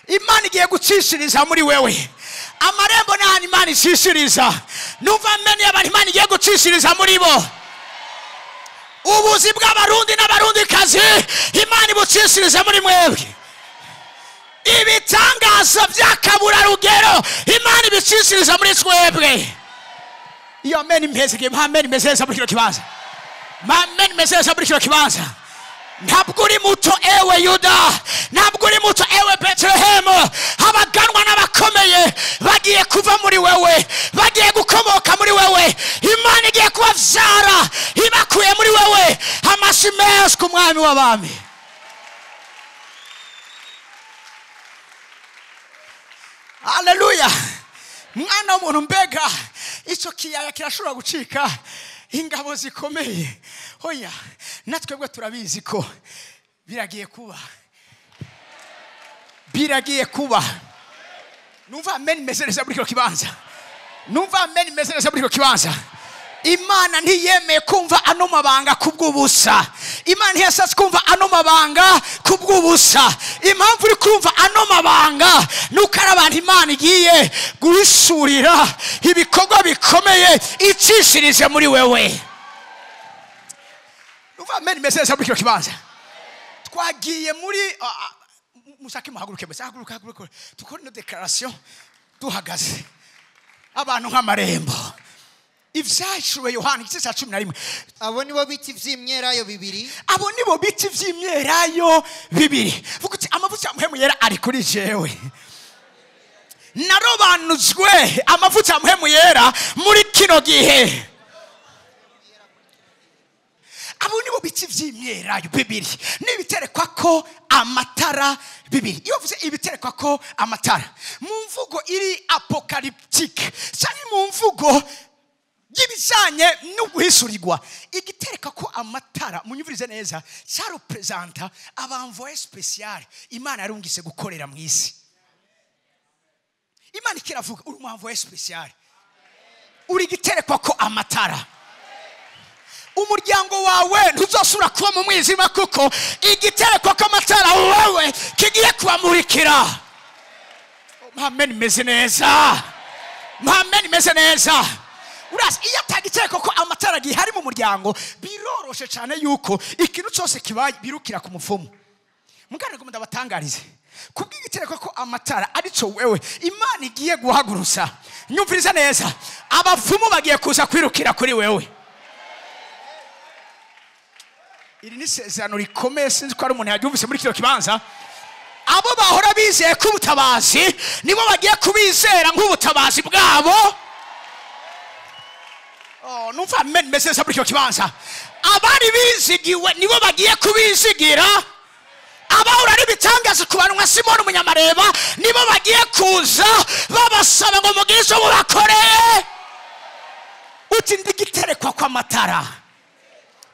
Imana igiye gucishiriza muri wewe amarembo n'ahantu Imana ishishiriza numva ameni y'abantu Imana igiye gucishiriza muri bo ubuzi bw'abarundi n'abarundikazi Imana ibucishiriza muri mwebwe ibitangaza by'akabura rugero Imana ibicishiriza muri twebwe iyo ameni mpezege ameni mezeza muri kino kibanza ameni mezeza muri kino kibanza ntabwo uri muto ewe Yuda ntabwo uri muto ewe Bethlehem abaganwa n'abakomeye bagiye kuva muri wewe bagiye gukomoka muri wewe Imana igiye kubavyara ibakuye muri wewe amasimes ku mwami w'abami. Haleluya. Mwana w'umuntu mbega icyo kiyaya kirashobora gucika ingabo zikomeye hoya natwebwe turabizi ko biragiye kuba numva ameni mezereza muri kino kibanza Imana ntiyemeye kumva ano mabanga kubw'ubusa Imana ntiyashatse kumva ano mabanga kubw'ubusa impamvu uri kumva ano mabanga nuko ari abantu Imana igiye guhishurira ibikorwa bikomeye icishirije muri wewe numva ameni mezereza muri kino kibanza twagiye muri musake muhaguruke tukora ino declaration duhagaze abantu nk'amarembo ivyashuwe Yohana igice cya 11 abo nibo biti vy'imyerayo bibiri vuga uti amavuta y'umuhemu yera ari kuri jewe narobanuzwe amavuta y'umuhemu yera muri kino gihe abo nibo biti vy'imyerayo bibiri nibiterekwa ko amatara bibiri iyo vuze ibiterekwa ko amatara mu mvugo iri apocalyptique cyane mu mvugo y'ibijanye no guhisurirwa. Igitereka ko amatara munyumvirize neza cyaro presenta abamvoye special Imana yarungise gukorera mu isi. Imana ikiravuga uri umamvoye special, uri igiterekwa ko amatara. Umuryango wawe ntuzosura kuba mu mwijima kuko igiterekwa ko amatara wewe kigiye kubamurikira. Amen, meze neza. Amen, meze neza. Urasi iyo atagitereko ko amatara gihari mu muryango biroroshe cyane yuko ikintu cyose kibaye birukira ku mupfumu. Mugane ngo ndabatangarize kubw'igitereko ko amatara arico wewe Imana igiye guhagurusa. Nyumviriza neza, abapfumu bagiye kuza kwirukira kuri wewe. Iri ni sezerano rikomeye, sinzi ko ari umuntu yabyumvise muri kino kibanza. Abo bahora bizeye ko ubutabazi nibo bagiye kubizera nk'ubutabazi bwabo. Numva amen message muri kino kibanza. Abari bizigiwe nibo bagiye kubizigira. Abahora ari bitangaza ku bantu nka Simoni Umunyamareba nibo bagiye kuza babasaba ngo mugize ubu bakoreye. Uti ndigiterekwa kwa matara.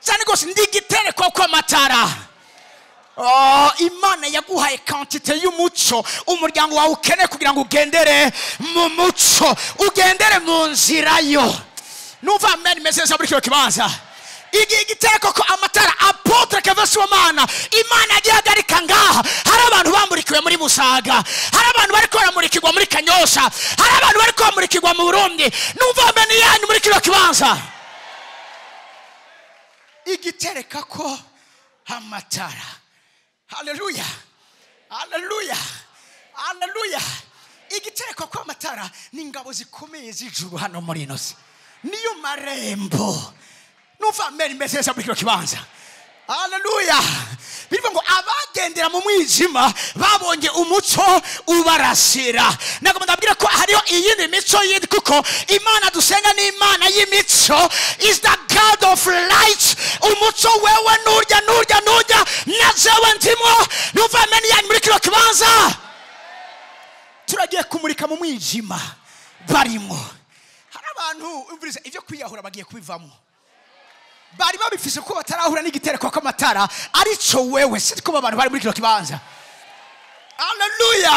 Cyane gose ndigiterekwa kwa matara. Imana yaguhaye quantité y'umuco umuryango wawe ukene kugira ngo ugendere mu muco, ugendere mu nzira yo. Numva amen message muri kino kibanza. Igitereko ko amatara apotre Kevesi w'Imana Imana yagihagarika ngaha. Hari abantu bamurikiwe muri Musaga, hari abantu bari koramurikirwa muri Kanyosha, hari abantu bari koramurikirwa mu Burundi. Numva amen yanyu muri kino kibanza. Igitereka ko amatara. Haleluya. Haleluya. Haleluya. Igitereko ko amatara ni ingabo zikomeye z'ijuru hano muri inosi. Niyo marembo. Numva amen message muri kino kibanza. Haleluya. Bivuga ngo abagendera mu mwijima babonye umuco ubarasira. Nagomba ndabwira ko hariho iyindi mico yindi kuko Imana dusenga ni Imana y'imico, is the God of light. Umuco wewe nurya nazewe ndimo. Numva amen yanyu muri kino kibanza. Turagiye kumurika mu mwijima barimo. Hari abantu umviriza ivyo kwiyahura bagiye kubivamo. Bari babifise ko batarahura n'igitereko kw'amatara arico wewe. Sitiko abantu bari muri kino kibanza. Haleluya.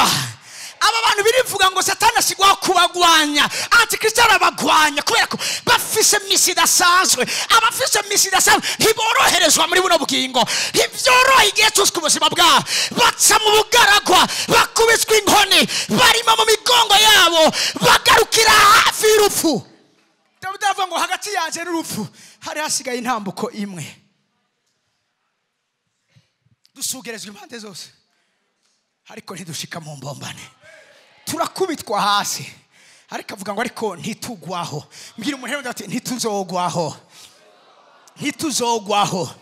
Aba bantu birivuga ngo Satani asigwa kubagwanya, Antikristo arabagwanya kubera ko bafise misi dasanzwe. Abafise misi dasanzwe ntiboroherezwa muri buno bugingo. Ntibyoroha igihe cyose ku buzima bwabo. Baca mu bugaragwa, bakubiswe inkoni, barimo mu migongo yabo, bagarukira hafi y'urupfu. Ndavuga ngo hagati yanje n'urupfu hari hasigaye intambuko imwe. Dusugerezwa impande zose ariko ntidushika mu mbombane. Turakubitwa hasi ariko avuga ngo ariko ntitugwaho. Mbwira umuntu ati ntituzogwaho. Ntituzogwaho.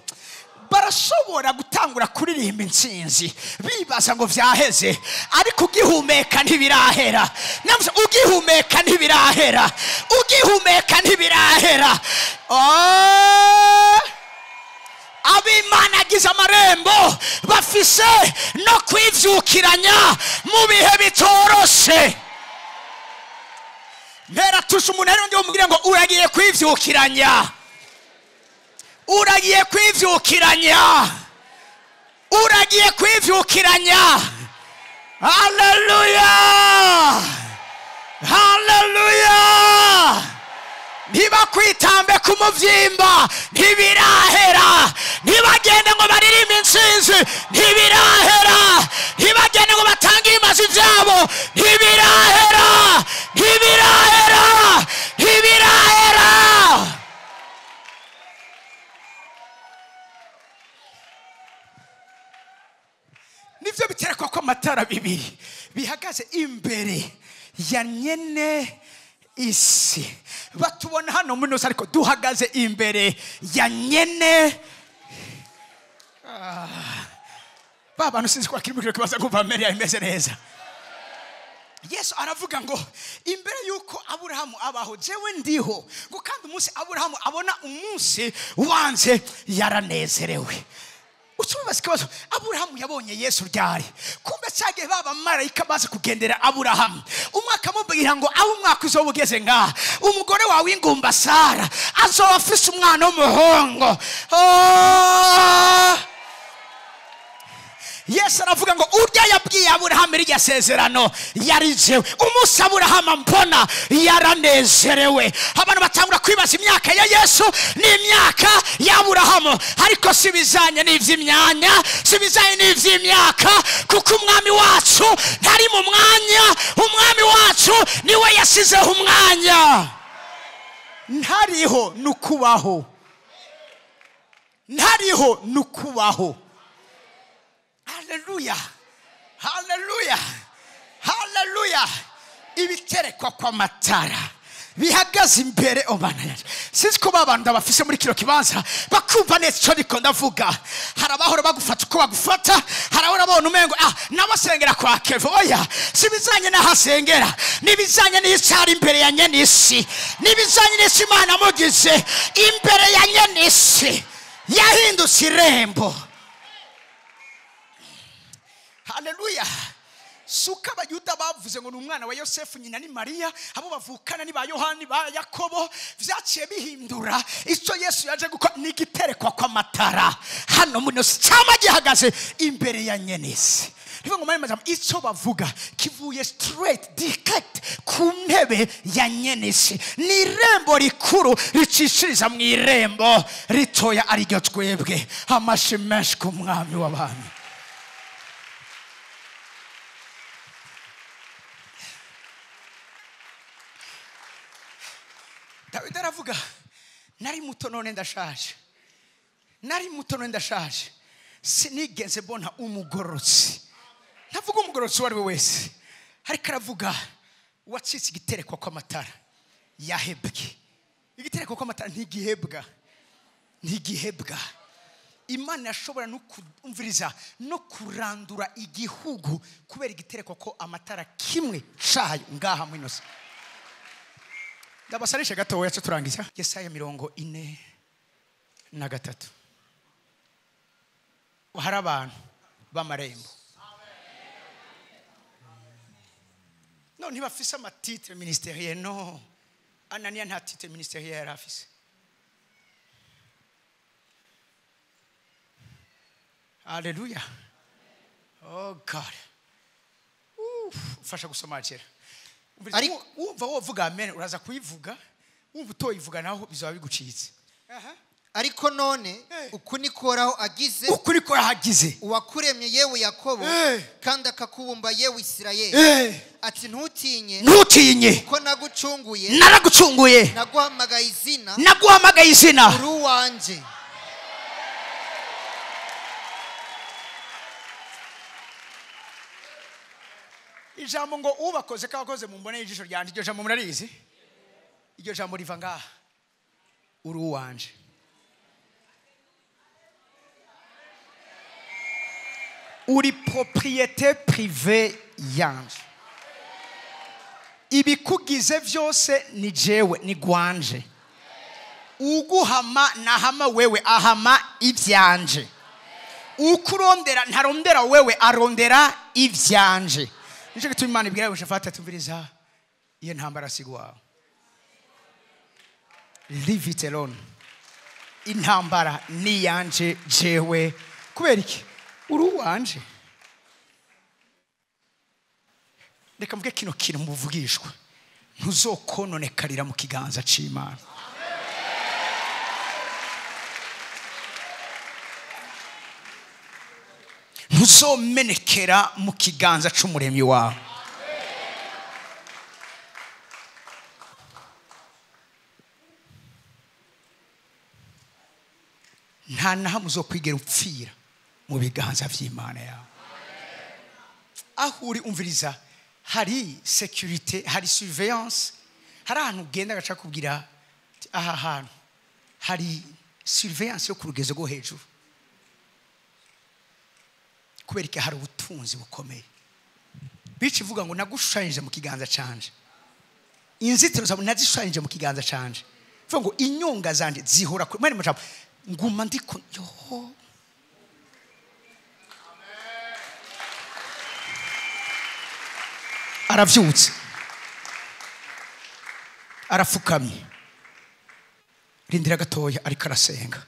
Barashobora gutangura kuririmba intsinzi bibaza ngo vyaheze ariko ugihumeka ntibirahera. Namse ugihumeka ntibirahera. Ugihumeka ntibirahera. Abimana agize amarembo bafise no kwivyukiranya mu bihe bitoroshe. Mpera tusha umuntu rero ndi umubwira ngo uragiye kwivyukiranya. Uragiye kwivyukiranya. Uragiye kwivyukiranya. Haleluya. Haleluya. Ntibakwitambe ku muvyimba ntibirahera. Ntibagende ngo baririmbe intsinzi ntibirahera. Ntibagende ngo batange imazi vyabo ntibirahera. Ntibirahera. Ntibirahera. Nivyo bitereko ko amatara bibiri bihagaze imbere ya nyene isi. Batubona hano muri nose ariko duhagaze imbere ya nyene. Baba nusinzi kwa kiri muri kibaza kumva Mary imeze neza. Yesu aravuga ngo imbere yuko Aburahamu abaho jewe ndiho. Ngo kandi umunsi Aburahamu abona umunsi wanze yaranezerewe. usubiza ikibazo Aburahamu yabonye Yesu ryari kumbe cyage baba marayika baze kugendera Aburahamu umwaka mubwira ngo aho umwaka uzobugeze nga umugore wawe ingumba Sara azoba afise umwana w'umuhungu Yesu aravuga ngo urya yabwiye Aburahamu irya sezerano yarijewe umunsi Aburahamu mbona yaranezerewe abantu batangura kwibaza imyaka ya Yesu n'imyaka ya Aburahamu ariko sibizanye n'ivy'imyanya sibizanye n'ivy'imyaka kuko umwami wacu ntari mu mwanya umwami wacu niwe yasizeho umwanya ntariho nukubaho ntariho nukubaho Hallelujah. Hallelujah. Hallelujah. Ibiterekwa kwa matara bihagaze imbere obana yaje sinzi ko babanda bafise muri kiro kibanza bakumva neza cyo ndiko ndavuga harabahora bagufata uko bagufata harabora bona umengo nabasengera kwa Kevoya sibizanye nahasengera nibizanye n'icari imbere ya nyenisi nibizanye n'isi Imana mugize imbere ya nyenisi yahindutse irembo. Hallelujah. Suka abayuda bavuze ngo n'umwana wa Yosefu nyina ni Mariya abo bavukana ni ba Yohani ba Yakobo vyaciye bihindura ico Yesu yaje gukora n'igiterekwa kwa matara hano muno cyama gihagaze imbere ya nyenesi nivuga ngo mama ico bavuga kivuye straight direct ku ntebe ya nyenesi ni rembo rikuru ricishiriza mu irembo ritoya ari ryo twebwe amashimesh ku mwami w'abantu. Dawidi aravuga nari muto none ndashaje nari muto none ndashaje sinigeze bona umugorotsi ntavuga umugorotsi wari we wese ariko aravuga wacitse igiterekwa kwa matara yahebwe igiterekwa kwa matara ntigihebwa Imana yashobora no kumviriza no kurandura igihugu kubera igiterekwa ko amatara kimwe cayo ngaha mwinose. Ndabasarisha gatoya cyo turangiza Yesaya 43 hari abantu b'amarembo no ntibafise amatitre ministériel no Anania nta titre ministériel afise. Hallelujah. Oh God. Fasha gusoma cyera ariko umva wovuga amen uraza kuyivuga umva utoyivuga naho bizaba bigucitse. Ariko none ukunikoraho agize uwakuremye yewe Yakobo kandi akakubumba yewe Isirayeli ati ntutinye ko naragucunguye naguhamagaye izina uri wanje. Ijambo ngo ubakoze kabakoze mu mbone y'ijisho ryanje iryo jambo murarizi iryo jambo riva ngaha uri uwanje uri propriété privée yanje ibikugize vyose ni jewe ni gwanje uguhama nahama wewe ahama ivyanje ukurondera ntarondera wewe arondera ivyanje. Nico gituma Imana ibwira Yehoshafati atumviriza iyo ntambara sigwa leave it alone intambara ni yanje jewe kubera iki uri uwanje. Reka mvuge kino kintu muvugishwa ntuzokononekarira mu kiganza c'Imana. Ntuzomenekera mu kiganza c'umuremyi wawe. Nta nahamwe uzokwigera upfira mu biganza vy'Imana yawe. Aho uri umviriza hari sécurité hari surveillance hari ahantu ugenda gaca kubwira aha hantu hari surveillance yo kurugezo go hejuru kubera ko hari ubutunzi bukomeye. Bici vuga ngo nagushushanyije mu kiganza canje inzitiro zawe nazishushanyije mu kiganza canje vuga ngo inyonga zanje zihora mwene mujabo nguma ndiko yo aravyutse arafukamye rindira gatoya ariko arasenga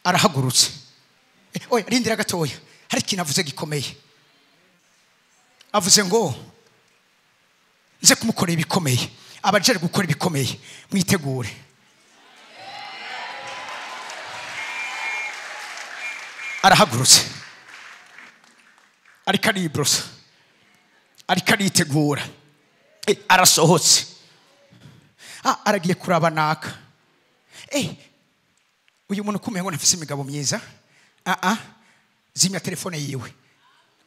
arahagurutse oya rindira gatoya hari ikintu avuze gikomeye avuze ngo nze kumukorera ibikomeye abajere gukora ibikomeye mwitegure arahagurutse ariko aribrosa ariko aritegura arasohotse aragiye kuraba naka uyu muntu kumenya ngo nafise imigabo myiza zimya telefone yiwe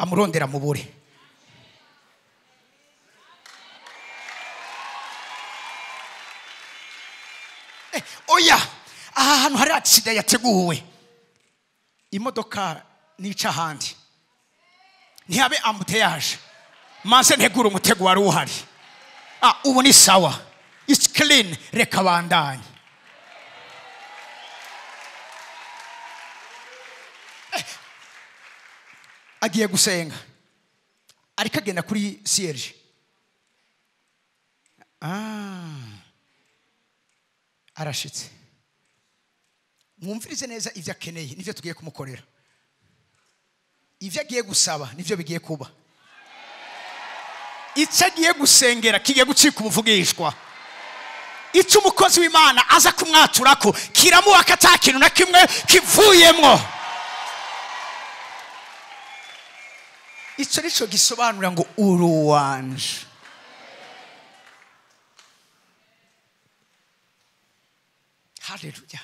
amurondera mubure oya aha hantu hari accident yateguwe imodoka nica handi ntihabe ambuteyage manse ntegura umutego wari uhari ubu ni sawa it's clean reka bandanye agiye gusenga ariko agenda kuri Serge arashitse mwumvirize neza ivyo akeneye nivyo tugiye kumukorera ivyo agiye gusaba nivyo bigiye kuba icyo agiye gusengera kigiye gucika umuvugishwa icyo umukozi w'Imana aza kumwaturako kiramuha ata kintu na kimwe kivuyemwo icyo nico gisobanura ngo uruwanje haleluya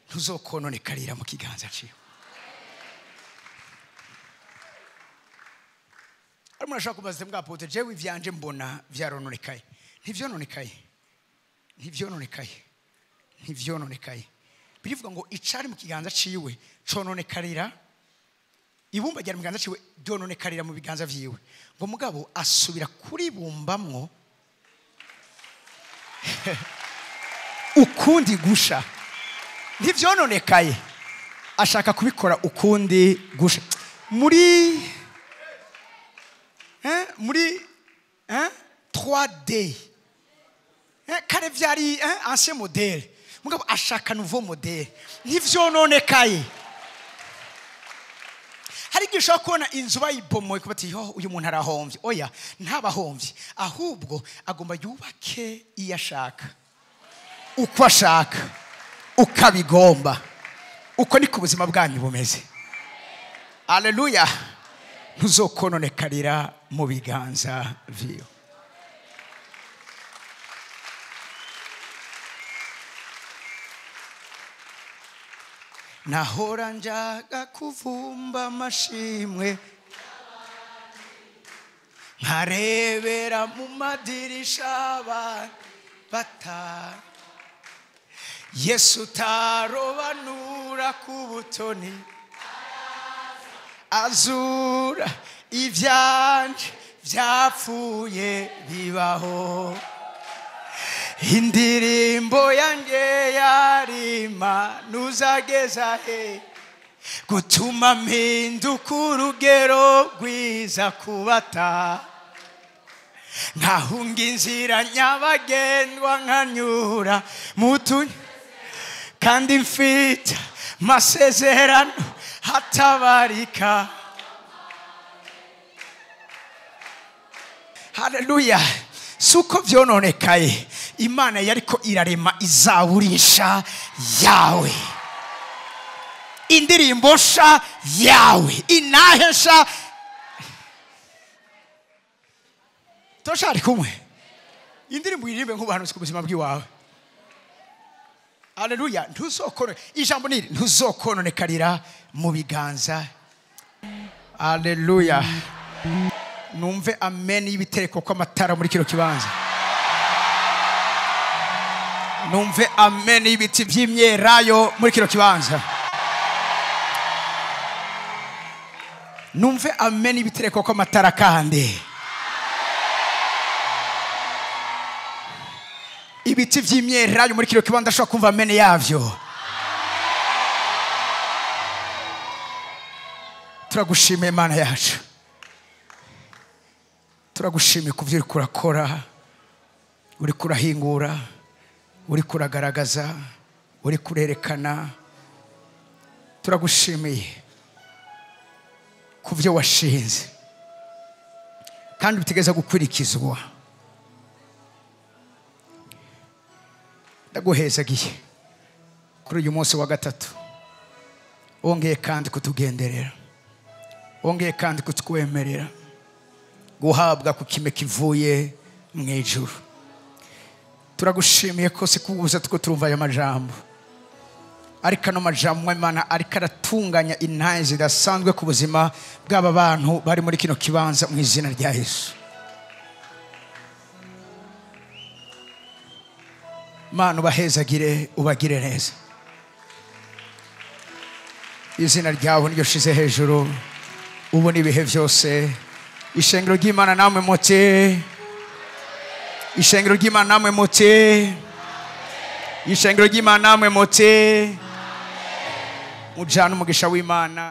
ntuzokononekarira mu kiganza ciwe arimo nashaka kubaza mwapote jewe ivyanje mbona vyarononekaye ntivyononekaye birivuga ngo icari mu kiganza ciwe cononekarira ibumba ryari mu kiganza ciwe ryononekarira mu biganza vyiwe ngo mugabo asubira kuribumbamwo ukundi gusha ntivyononekaye ashaka kubikora ukundi gusha muri 3D kare vyari ancien modèle mugabo ashaka nouveau modèle ntivyononekaye hari gisho kubona inzu bayibomoye kubati uyu muntu arahomvye oya ntabahomvye ahubwo agomba yubake iyashaka uko ashaka ukabigomba uko ni ku buzima bwanyu bumeze haleluya ntuzokononekarira mu biganza vyiwe nahora njaga kuvumba amashimwe nkarebera mu madirisha abantu bata Yesu tarobanura ku butoni azura ivyanje vyapfuye bibaho indirimbo yanjye yarima nuzageza he gutuma mpinduka urugero rwiza kubata nkahunga inzira nyabagendwa nkanyura mutunya kandi mfite masezerano hatabarika haleluya suko vyononekaye Imana yariko irarema izaburisha yawe indirimbo sha yawe inahesha toshari kumwe indirimbo iririmbe nk'ubuhanuzi ku buzima bw'iwawe haleluya ntuzokone ijambo niri ntuzokononekarira mu biganza haleluya numve amen y'ibitereko kw'amatara muri kino kibanza numve amen y'ibiti by'imyerayo muri kino kibanza numve amen y'ibitereko kw'amatara kandi ibiti by'imyerayo muri kino kibanza ashobora kumva amen yavyo turagushimiye Imana yacu turagushimiye ku byo uri kurakora, uri kurahingura, uri kuragaragaza, uri kurerekana. Turagushimiye ku byo washinze kandi bitegeza gukurikizwa. Ndaguhezagiye kuri uyu munsi wa gatatu, wongeye kandi kutugenderera, wongeye kandi kutwemerera guhabwa ku kime kivuye mu ijuru. Turagushimiye ko sikubuza tuko turumva aya majambo, ariko ano majambo Imana ariko aratunganya intahe zidasanzwe ku buzima bw'aba bantu bari muri kino kibanza mu izina rya Yesu. Mana ubahezagire, ubagire neza. Izina ryawe niryo shize hejuru ubu n'ibihe byose. Ishengero ry'Imana namwe muti, ishengero ry'Imana namwe muti, ishengero ry'Imana namwe muti. Mujana umugisha w'Imana.